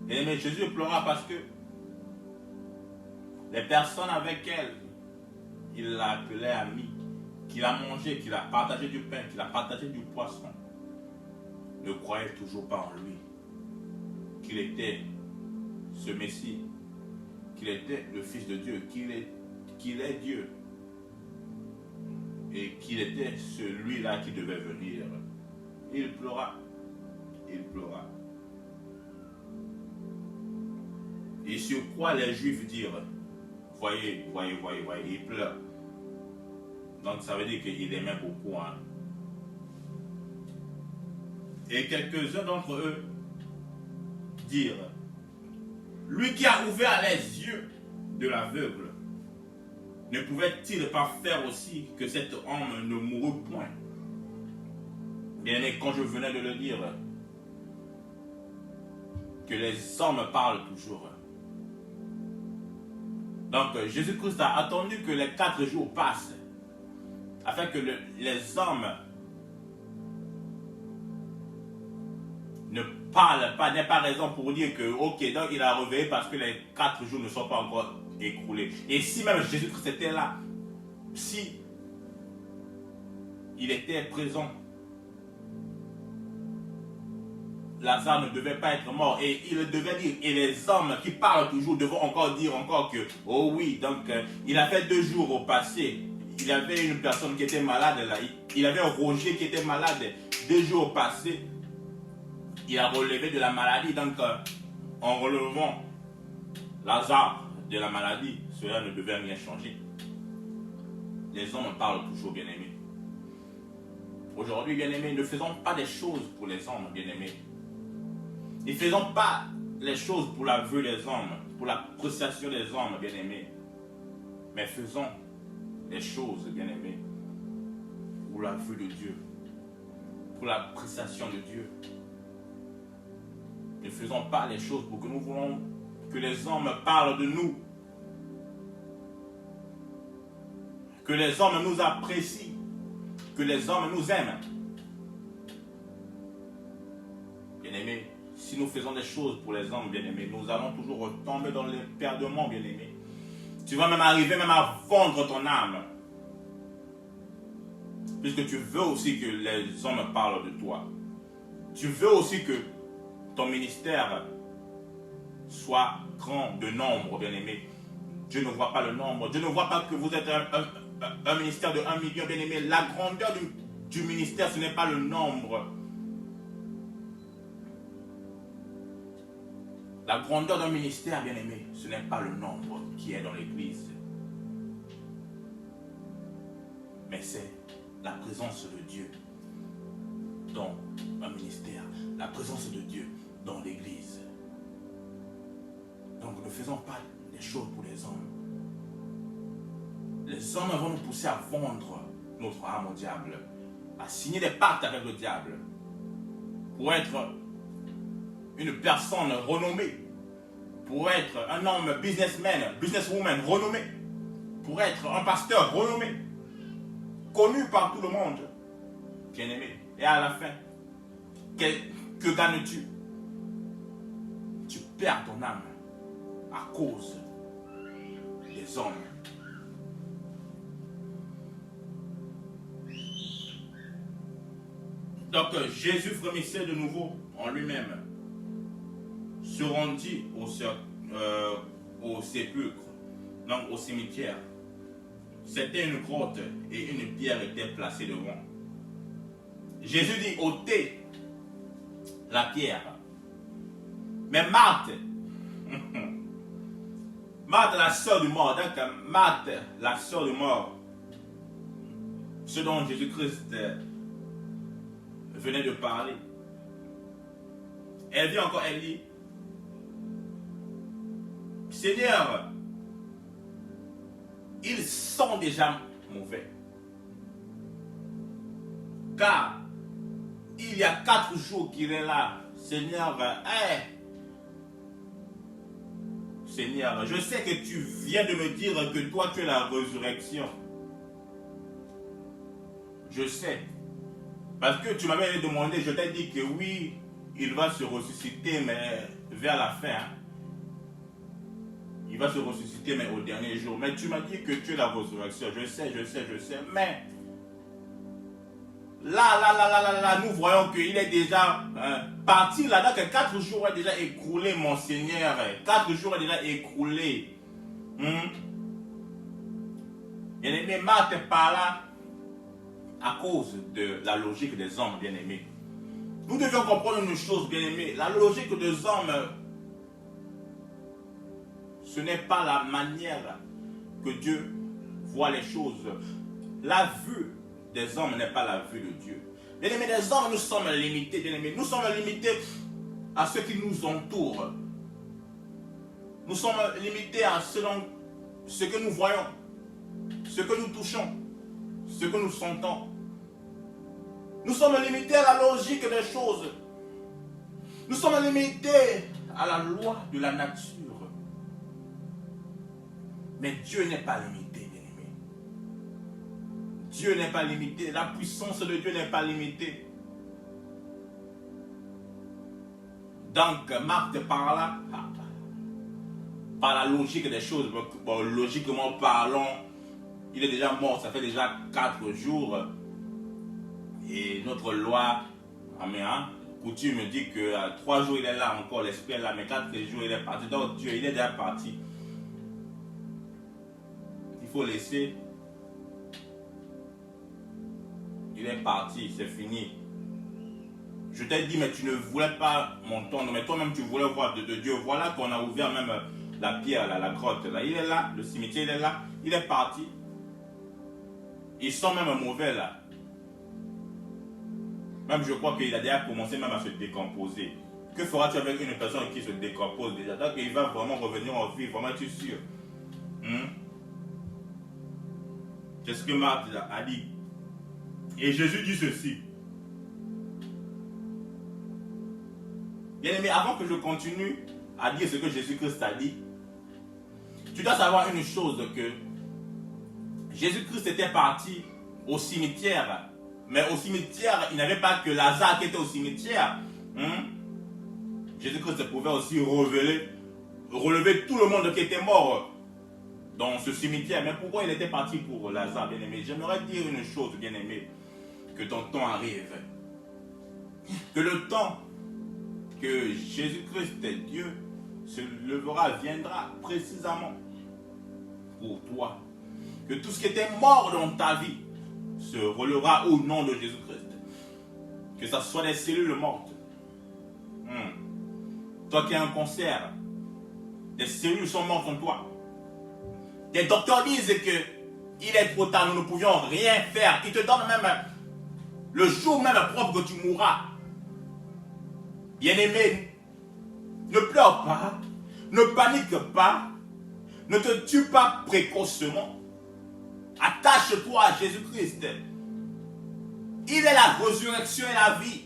Bien-aimé, Jésus pleura parce que les personnes avec elle, il l'appelait ami, qu'il a mangé, qu'il a partagé du pain, qu'il a partagé du poisson, ne croyaient toujours pas en lui, qu'il était ce Messie, qu'il était le Fils de Dieu, qu'il est Dieu, et qu'il était celui-là qui devait venir. Il pleura. Et sur quoi les Juifs dirent, voyez, il pleure. Donc ça veut dire qu'il aimait beaucoup. Hein. Et quelques-uns d'entre eux dirent, lui qui a ouvert les yeux de l'aveugle, ne pouvait-il pas faire aussi que cet homme ne mourût point? Bien, et quand je venais de le dire, que les hommes parlent toujours. Donc Jésus-Christ a attendu que les 4 jours passent, afin que les hommes ne parlent pas, n'aient pas raison pour dire que, ok, donc il a réveillé parce que les 4 jours ne sont pas encore écoulés. Et si même Jésus-Christ était là, si il était présent, Lazare ne devait pas être mort et il devait dire, et les hommes qui parlent toujours devront encore dire encore que, oh oui, donc il a fait 2 jours au passé, il y avait une personne qui était malade là, il avait Roger qui était malade 2 jours au passé, il a relevé de la maladie, donc en relevant Lazare de la maladie, cela ne devait rien changer. Les hommes parlent toujours, bien-aimés. Aujourd'hui, bien-aimés, ne faisons pas des choses pour les hommes, bien-aimés. Ne faisons pas les choses pour la vue des hommes, pour l'appréciation des hommes, bien-aimés. Mais faisons les choses, bien-aimés, pour la vue de Dieu, pour l'appréciation de Dieu. Ne faisons pas les choses pour que nous voulons que les hommes parlent de nous. Que les hommes nous apprécient. Que les hommes nous aiment. Bien-aimés, si nous faisons des choses pour les hommes, bien-aimés, nous allons toujours retomber dans les perdements, bien-aimés. Tu vas même arriver même à vendre ton âme. Puisque tu veux aussi que les hommes parlent de toi. Tu veux aussi que ton ministère soit grand de nombre, bien-aimé. Dieu ne voit pas le nombre. Dieu ne voit pas que vous êtes un ministère de 1 million, bien-aimé. La grandeur du ministère, ce n'est pas le nombre. La grandeur d'un ministère, bien-aimé, ce n'est pas le nombre qui est dans l'église. Mais c'est la présence de Dieu dans un ministère. La présence de Dieu dans l'église. Donc ne faisons pas les choses pour les hommes. Les hommes vont nous pousser à vendre notre âme au diable, à signer des pactes avec le diable, pour être une personne renommée, pour être un homme businesswoman renommé, pour être un pasteur renommé, connu par tout le monde, bien-aimé. Et à la fin, que gagnes-tu? Tu perds ton âme à cause des hommes. Donc Jésus frémissait de nouveau en lui-même, se rendit au sépulcre, donc au cimetière. C'était une grotte et une pierre était placée devant. Jésus dit, ôtez la pierre. Mais Marthe, Marthe la sœur du mort, donc Marthe la sœur du mort, ce dont Jésus-Christ venait de parler, elle vient encore, elle dit, Seigneur, ils sont déjà mauvais. Car il y a 4 jours qu'il est là. Seigneur, Seigneur, je sais que tu viens de me dire que toi tu es la résurrection. Je sais. Parce que tu m'avais demandé, je t'ai dit que oui, il va se ressusciter, mais vers la fin. Il va se ressusciter, mais au dernier jour. Mais tu m'as dit que tu es la résurrection. Je sais. Mais là, nous voyons qu'il est déjà parti là-dedans, que 4 jours est déjà écoulé, mon Seigneur. 4 jours est déjà écoulé. Bien-aimé, Marthe est par là à cause de la logique des hommes, bien-aimés. Nous devons comprendre une chose, bien-aimés. La logique des hommes, ce n'est pas la manière que Dieu voit les choses. La vue des hommes n'est pas la vue de Dieu. Bien-aimés, les hommes, nous sommes limités, bien-aimés. Nous sommes limités à ce qui nous entoure. Nous sommes limités à ce que nous voyons, ce que nous touchons, ce que nous sentons. Nous sommes limités à la logique des choses. Nous sommes limités à la loi de la nature. Mais Dieu n'est pas limité, bien-aimé. Dieu n'est pas limité. La puissance de Dieu n'est pas limitée. Donc, Marthe par là, par la logique des choses, bon, logiquement parlant, il est déjà mort, ça fait déjà 4 jours. Et notre loi, coutume dit que 3 jours il est là encore, l'esprit est là, mais 4 jours il est parti. Donc Dieu, il est déjà parti. Il faut laisser. Il est parti, c'est fini. Je t'ai dit, mais tu ne voulais pas m'entendre, mais toi-même tu voulais voir de Dieu. Voilà qu'on a ouvert même la pierre, là, la grotte. Là. Il est là, le cimetière, il est là, il est parti. Ils sont même mauvais là. Même je crois qu'il a déjà commencé même à se décomposer. Que feras-tu avec une personne qui se décompose déjà? Donc il va vraiment revenir en vie, vraiment tu es sûr? C'est ce que Marthe a dit. Et Jésus dit ceci. Bien-aimé, avant que je continue à dire ce que Jésus-Christ a dit, tu dois savoir une chose, que Jésus-Christ était parti au cimetière. Mais au cimetière, il n'y avait pas que Lazare qui était au cimetière. Jésus-Christ pouvait aussi relever tout le monde qui était mort dans ce cimetière. Mais pourquoi il était parti pour Lazare, bien-aimé? J'aimerais dire une chose, bien-aimé, que ton temps arrive. Que le temps que Jésus-Christ est Dieu se levera, viendra précisément pour toi. Que tout ce qui était mort dans ta vie se relèvera au nom de Jésus-Christ. Que ce soit des cellules mortes. Toi qui as un cancer, des cellules sont mortes en toi. Les docteurs disent qu'il est trop tard, nous ne pouvions rien faire. Ils te donnent même le jour même propre que tu mourras. Bien-aimé, ne pleure pas, ne panique pas, ne te tue pas précocement. Attache-toi à Jésus-Christ. Il est la résurrection et la vie.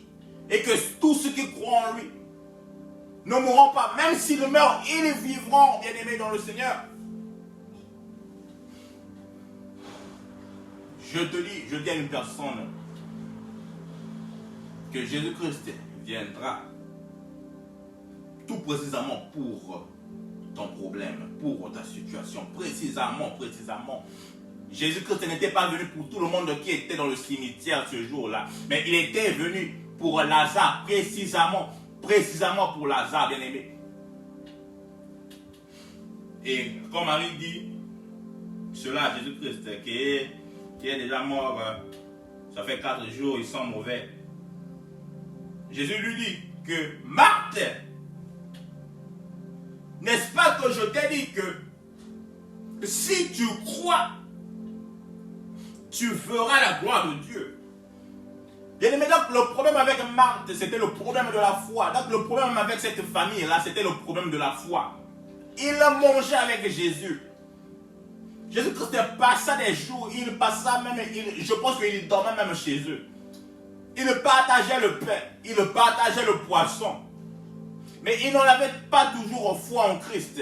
Et que tous ceux qui croient en lui ne mourront pas. Même s'ils meurent, ils vivront, bien-aimés, dans le Seigneur. Je dis à une personne que Jésus-Christ viendra tout précisément pour ton problème, pour ta situation, précisément. Jésus-Christ n'était pas venu pour tout le monde qui était dans le cimetière ce jour-là, mais il était venu pour Lazare, précisément pour Lazare, bien-aimé. Et comme Marie dit, cela, Jésus-Christ, qui est déjà mort, ça fait 4 jours, il sent mauvais. Jésus lui dit que Marthe, n'est-ce pas que je t'ai dit que si tu crois, tu verras la gloire de Dieu. Bien aimé, donc le problème avec Marthe, c'était le problème de la foi. Donc le problème avec cette famille-là, c'était le problème de la foi. Il mangeait avec Jésus. Jésus-Christ passa des jours, il passa même, je pense qu'il dormait même chez eux. Il partageait le pain, il partageait le poisson. Mais il n'en avait pas toujours foi en Christ.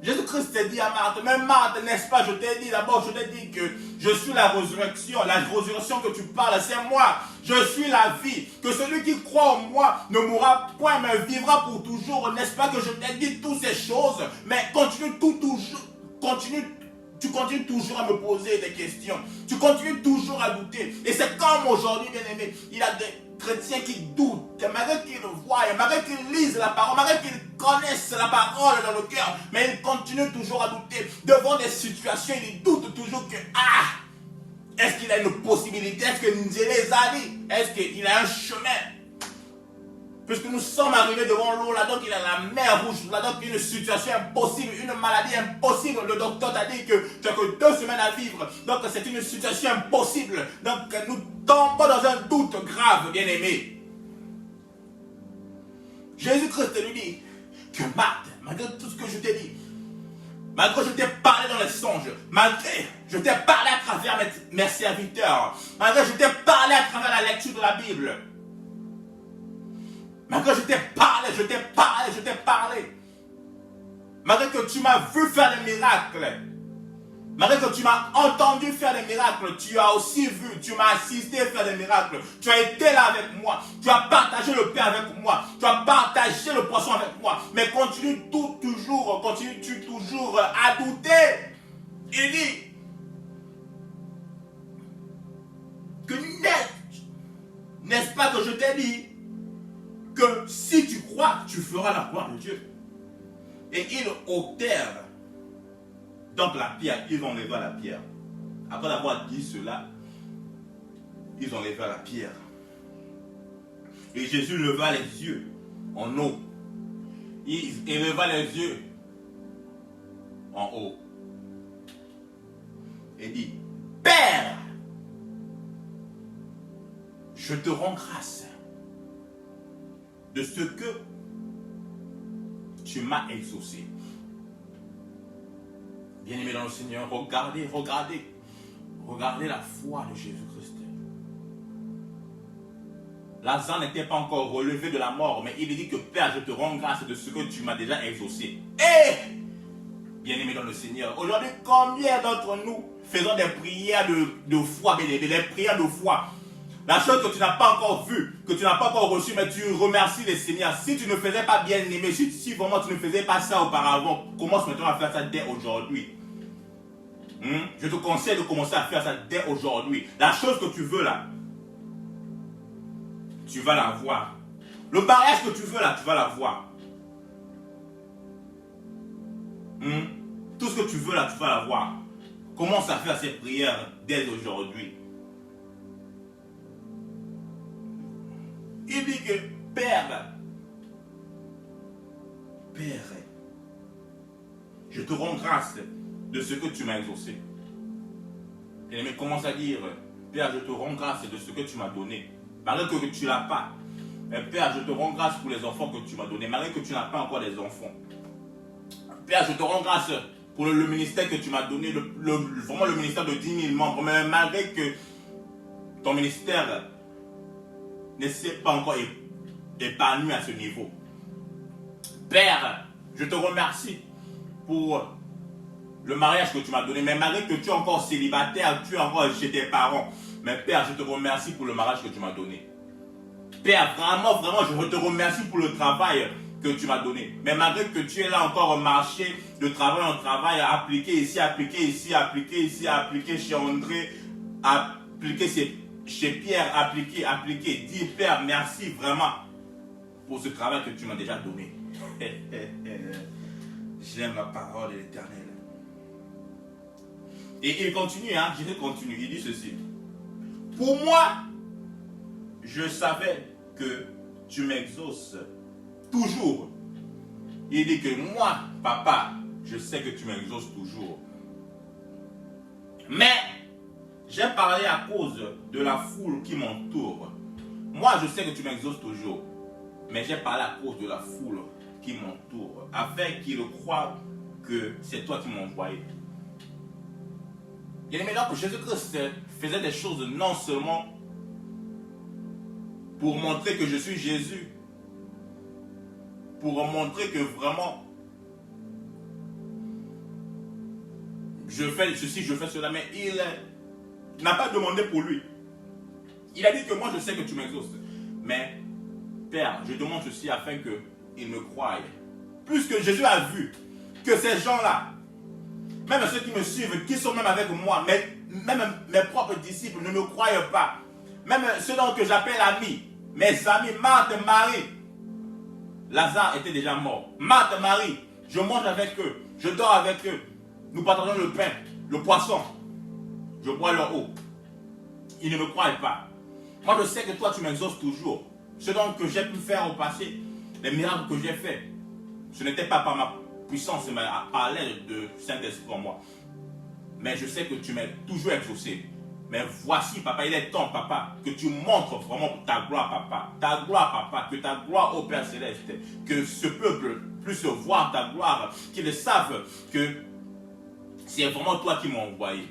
Jésus-Christ dit à Marthe, mais Marthe, n'est-ce pas, je t'ai dit d'abord, je t'ai dit que je suis la résurrection que tu parles, c'est moi, je suis la vie, que celui qui croit en moi ne mourra point, mais vivra pour toujours, n'est-ce pas que je t'ai dit toutes ces choses, mais tu continues toujours à me poser des questions, tu continues toujours à douter, et c'est comme aujourd'hui, bien aimé, il y a des chrétiens qui doutent, malgré qu'ils voient, malgré qu'ils lisent la parole, malgré qu'ils connaissent la parole dans le cœur, mais ils continuent toujours à douter devant des situations, ils doutent toujours que, est-ce qu'il a une possibilité, est-ce que nous les a dit, est-ce qu'il a un chemin, puisque nous sommes arrivés devant l'eau, là donc il a la mer rouge, là donc une situation impossible, une maladie impossible, le docteur t'a dit que tu n'as que 2 semaines à vivre, donc c'est une situation impossible, donc nous tombons dans un doute grave, bien-aimé. Jésus-Christ lui dit que Marthe, malgré tout ce que je t'ai dit, malgré que je t'ai parlé dans les songes, malgré que je t'ai parlé à travers mes serviteurs, malgré que je t'ai parlé à travers la lecture de la Bible, malgré que je t'ai parlé, malgré que tu m'as vu faire des miracles, malgré que tu m'as entendu faire des miracles, tu as aussi vu, tu m'as assisté à faire des miracles, tu as été là avec moi, tu as partagé le pain avec moi, tu as partagé le poisson avec moi, mais continues-tu toujours à douter? Il dit que n'est-ce pas que je t'ai dit que si tu crois, tu feras la gloire de Dieu. Et ils ôtèrent donc la pierre, ils enlèvent la pierre. Après avoir dit cela, ils enlèvent la pierre. Et Jésus leva les yeux en haut. Il éleva les yeux en haut. Et dit, Père, je te rends grâce de ce que tu m'as exaucé. Bien-aimés dans le Seigneur, regardez la foi de Jésus-Christ. Lazare n'était pas encore relevé de la mort, mais il dit que Père, je te rends grâce de ce que tu m'as déjà exaucé. Et, bien-aimé dans le Seigneur, aujourd'hui, combien d'entre nous faisons des prières de foi, des prières de foi? La chose que tu n'as pas encore vue, que tu n'as pas encore reçue, mais tu remercies le Seigneur. Si tu ne faisais pas bien aimé, si vraiment tu ne faisais pas ça auparavant, commence maintenant à faire ça dès aujourd'hui. Je te conseille de commencer à faire ça dès aujourd'hui. La chose que tu veux là, tu vas l'avoir. Le mariage que tu veux là, tu vas l'avoir. Tout ce que tu veux là, tu vas l'avoir. Commence à faire ces prières dès aujourd'hui. Il dit que Père, je te rends grâce de ce que tu m'as exaucé. Et commence à dire, Père, je te rends grâce de ce que tu m'as donné. Malgré que tu ne l'as pas. Mais Père, je te rends grâce pour les enfants que tu m'as donnés, malgré que tu n'as pas encore des enfants. Père, je te rends grâce pour le ministère que tu m'as donné, vraiment le ministère de 10 000 membres, mais malgré que ton ministère ne s'est pas encore épanoui à ce niveau. Père, je te remercie pour le mariage que tu m'as donné, mais malgré que tu es encore célibataire, tu es encore chez tes parents, mais Père, je te remercie pour le mariage que tu m'as donné. Père, vraiment, je te remercie pour le travail que tu m'as donné. Mais malgré que tu es là encore au marché, de travail en travail, appliqué ici, appliqué ici, appliqué ici, appliqué chez André, appliqué chez Pierre, appliqué. Dis Père, merci vraiment pour ce travail que tu m'as déjà donné. J'aime la parole de l'Éternel. Et il continue, Jésus continue, il dit ceci. Pour moi, je savais que tu m'exauces toujours. Il dit que moi, papa, je sais que tu m'exauces toujours. Mais j'ai parlé à cause de la foule qui m'entoure. Moi, je sais que tu m'exauces toujours. Mais j'ai parlé à cause de la foule qui m'entoure, afin qu'ils croient que c'est toi qui m'as envoyé. Et maintenant que Jésus-Christ faisait des choses non seulement pour montrer que je suis Jésus, pour montrer que vraiment je fais ceci, je fais cela, mais il n'a pas demandé pour lui. Il a dit que moi je sais que tu m'exauces. Mais Père, je demande ceci afin qu'ils me croient. Puisque Jésus a vu que ces gens-là, même ceux qui me suivent, qui sont même avec moi, même mes propres disciples ne me croient pas. Même ceux que j'appelle amis, mes amis, Marthe, Marie, Lazare était déjà mort. Marthe, Marie, je mange avec eux, je dors avec eux. Nous partageons le pain, le poisson. Je bois leur eau. Ils ne me croient pas. Moi, je sais que toi, tu m'exauces toujours. Ce que j'ai pu faire au passé, les miracles que j'ai faits, ce n'était pas par ma puissance, mais par l'aide de Saint-Esprit en moi. Mais je sais que tu m'as toujours exaucé. Mais voici, papa, il est temps, papa, que tu montres vraiment ta gloire, papa. Ta gloire, papa, que ta gloire au Père Céleste, que ce peuple puisse voir ta gloire, qu'ils savent que c'est vraiment toi qui m'as envoyé.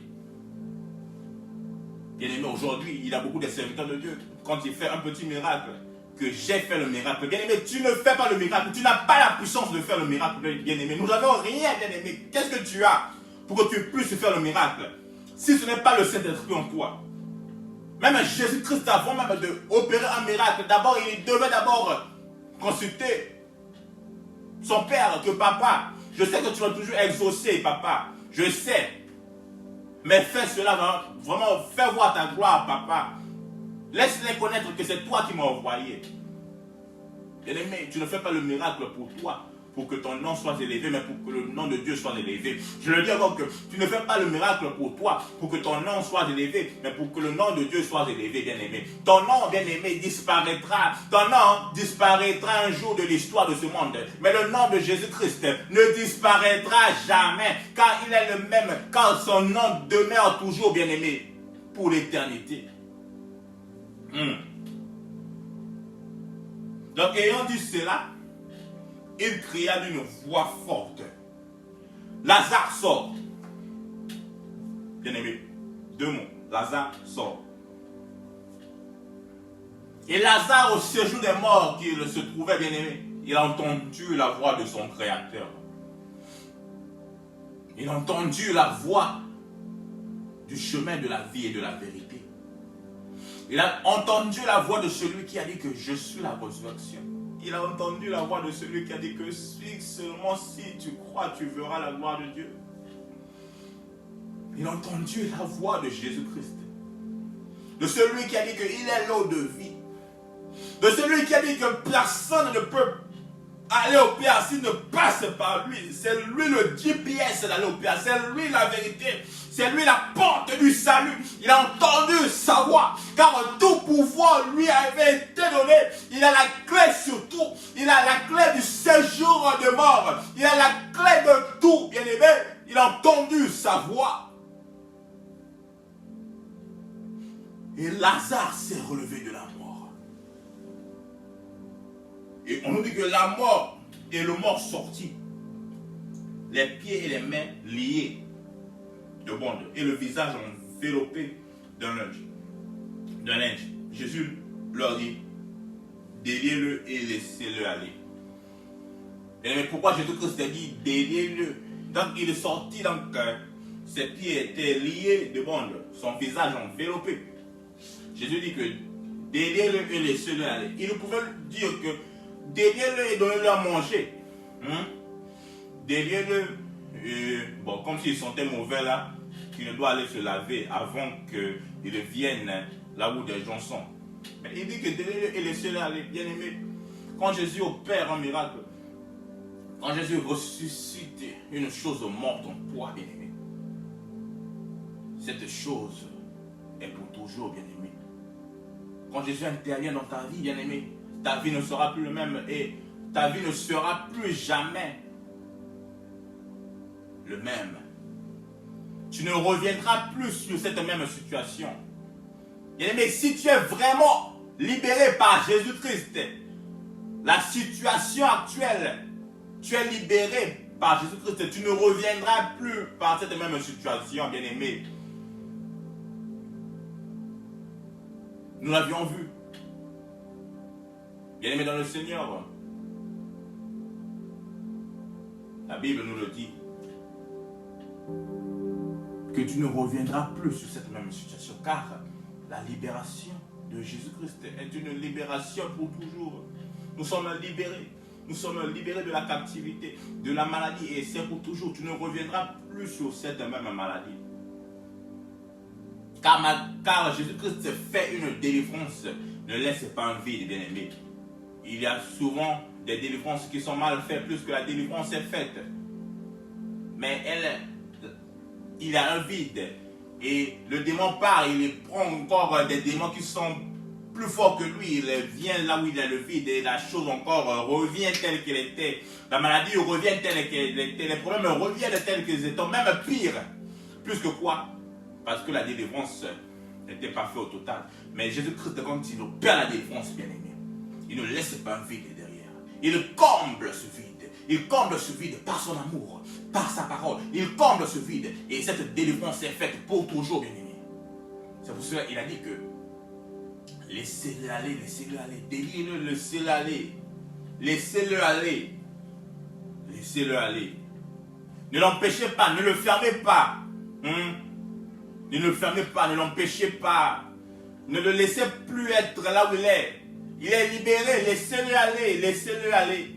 Bien aimé, aujourd'hui, il y a beaucoup de serviteurs de Dieu. Quand il fait un petit miracle, que j'ai fait le miracle. Bien aimé, tu ne fais pas le miracle. Tu n'as pas la puissance de faire le miracle, bien aimé. Nous n'avons rien, bien aimé. Qu'est-ce que tu as pour que tu puisses faire le miracle? Si ce n'est pas le Saint-Esprit en toi. Même Jésus-Christ, avant même d'opérer un miracle, d'abord, il devait d'abord consulter son Père, que papa, je sais que tu vas toujours exaucer, papa. Je sais. Mais fais cela, vraiment, fais voir ta gloire, papa. Laisse-les connaître que c'est toi qui m'as envoyé. Bien-aimé, tu ne fais pas le miracle pour toi, pour que ton nom soit élevé, mais pour que le nom de Dieu soit élevé. Je le dis encore que tu ne fais pas le miracle pour toi, pour que ton nom soit élevé, mais pour que le nom de Dieu soit élevé, bien-aimé. Ton nom, bien-aimé, disparaîtra. Ton nom disparaîtra un jour de l'histoire de ce monde. Mais le nom de Jésus-Christ ne disparaîtra jamais, car il est le même, car son nom demeure toujours, bien-aimé, pour l'éternité. Donc, ayant dit cela, il cria d'une voix forte. Lazare sort. Bien aimé, deux mots. Lazare sort. Et Lazare, au séjour des morts qu'il se trouvait, bien-aimé, il a entendu la voix de son Créateur. Il a entendu la voix du chemin de la vie et de la vérité. Il a entendu la voix de celui qui a dit que je suis la résurrection. Il a entendu la voix de celui qui a dit que seulement si tu crois, tu verras la gloire de Dieu. Il a entendu la voix de Jésus-Christ. De celui qui a dit qu'il est l'eau de vie. De celui qui a dit que personne ne peut aller au Père s'il ne passe par lui. C'est lui le GPS d'aller au Père. C'est lui la vérité. C'est lui la porte du salut. Il a entendu sa voix. Car tout pouvoir lui avait été donné. Il a la clé sur tout. Il a la clé du séjour de mort. Il a la clé de tout, bien aimé. Il a entendu sa voix. Et Lazare s'est relevé de la mort. Et on nous dit que la mort et le mort sorti, les pieds et les mains liés de bandes et le visage enveloppé d'un linge. Jésus leur dit, déliez-le et laissez-le aller. Mais pourquoi Jésus-Christ a dit, déliez-le? Donc il est sorti, donc ses pieds étaient liés de bandes, son visage enveloppé. Jésus dit que déliez-le et laissez-le aller. Il pouvait dire que déliez-le et donnez-le à manger. Déliez-le, bon, comme s'il sentait mauvais là, qu'il ne doit aller se laver avant qu'il vienne là où des gens sont. Mais il dit que déliez-le et laissez-le aller. Bien aimé, quand Jésus opère un miracle, quand Jésus ressuscite une chose morte en toi, bien aimé, cette chose est pour toujours, bien aimé. Quand Jésus intervient dans ta vie, bien aimé, ta vie ne sera plus le même et ta vie ne sera plus jamais le même. Tu ne reviendras plus sur cette même situation. Bien aimé, si tu es vraiment libéré par Jésus-Christ, la situation actuelle, tu es libéré par Jésus-Christ, tu ne reviendras plus par cette même situation, bien aimé. Nous l'avions vu. Bien aimé dans le Seigneur, la Bible nous le dit, que tu ne reviendras plus sur cette même situation, car la libération de Jésus-Christ est une libération pour toujours. Nous sommes libérés. Nous sommes libérés de la captivité, de la maladie, et c'est pour toujours. Tu ne reviendras plus sur cette même maladie. Car Jésus-Christ fait une délivrance. Ne laisse pas un vide, bien-aimé. Il y a souvent des délivrances qui sont mal faites plus que la délivrance est faite. Mais il y a un vide. Et le démon part, il prend encore des démons qui sont plus forts que lui. Il vient là où il y a le vide et la chose encore revient telle qu'elle était. La maladie revient telle qu'elle était. Les problèmes reviennent tels qu'ils étaient. Même pire. Plus que quoi? Parce que la délivrance n'était pas faite au total. Mais Jésus-Christ, quand il opère la délivrance, bien aimé, il ne laisse pas un vide derrière. Il comble ce vide. Il comble ce vide par son amour, par sa parole. Il comble ce vide. Et cette délivrance est faite pour toujours, bien aimé. C'est pour cela qu'il a dit que laissez-le aller, laissez-le aller. Déliez-le, laissez-le aller. Laissez-le aller. Laissez-le aller. Ne l'empêchez pas, ne le fermez pas. Ne le fermez pas, ne l'empêchez pas. Ne le laissez plus être là où il est. Il est libéré, laissez-le aller, laissez-le aller.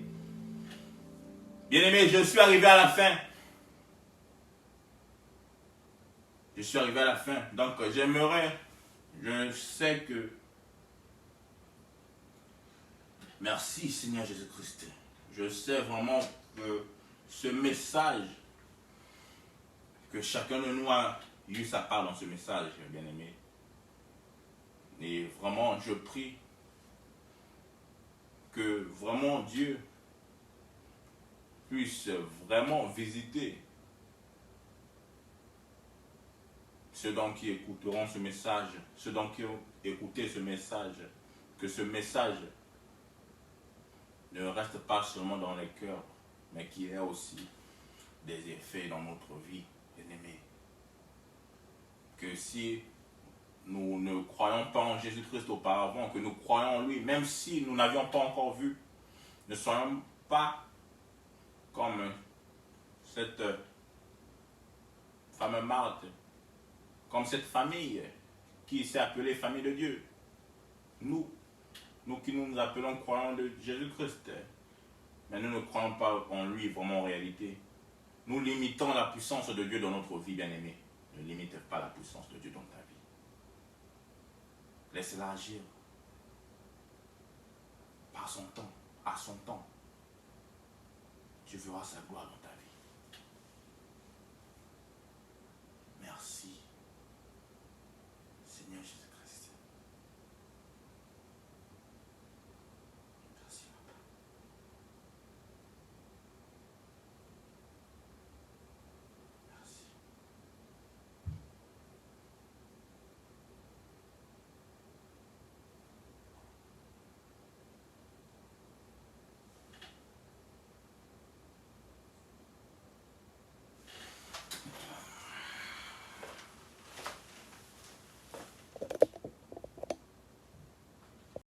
Bien-aimé, je suis arrivé à la fin. Je suis arrivé à la fin. Donc j'aimerais, je sais que... Merci Seigneur Jésus-Christ. Je sais vraiment que ce message, que chacun de nous a eu sa part dans ce message, bien-aimé. Et vraiment, je prie que vraiment Dieu puisse vraiment visiter ceux d'entre qui écouteront ce message, ceux d'entre qui ont écouté ce message, que ce message ne reste pas seulement dans les cœurs, mais qu'il ait aussi des effets dans notre vie, bien-aimés. Que si nous ne croyons pas en Jésus-Christ auparavant, que nous croyons en lui, même si nous n'avions pas encore vu, ne soyons pas comme cette femme Marthe, comme cette famille qui s'est appelée famille de Dieu. Nous qui nous appelons croyants de Jésus-Christ, mais nous ne croyons pas en lui vraiment en réalité. Nous limitons la puissance de Dieu dans notre vie, bien-aimée. Ne limite pas la puissance de Dieu dans ta vie. Laisse-la agir par son temps, à son temps. Tu verras sa gloire dans ta vie.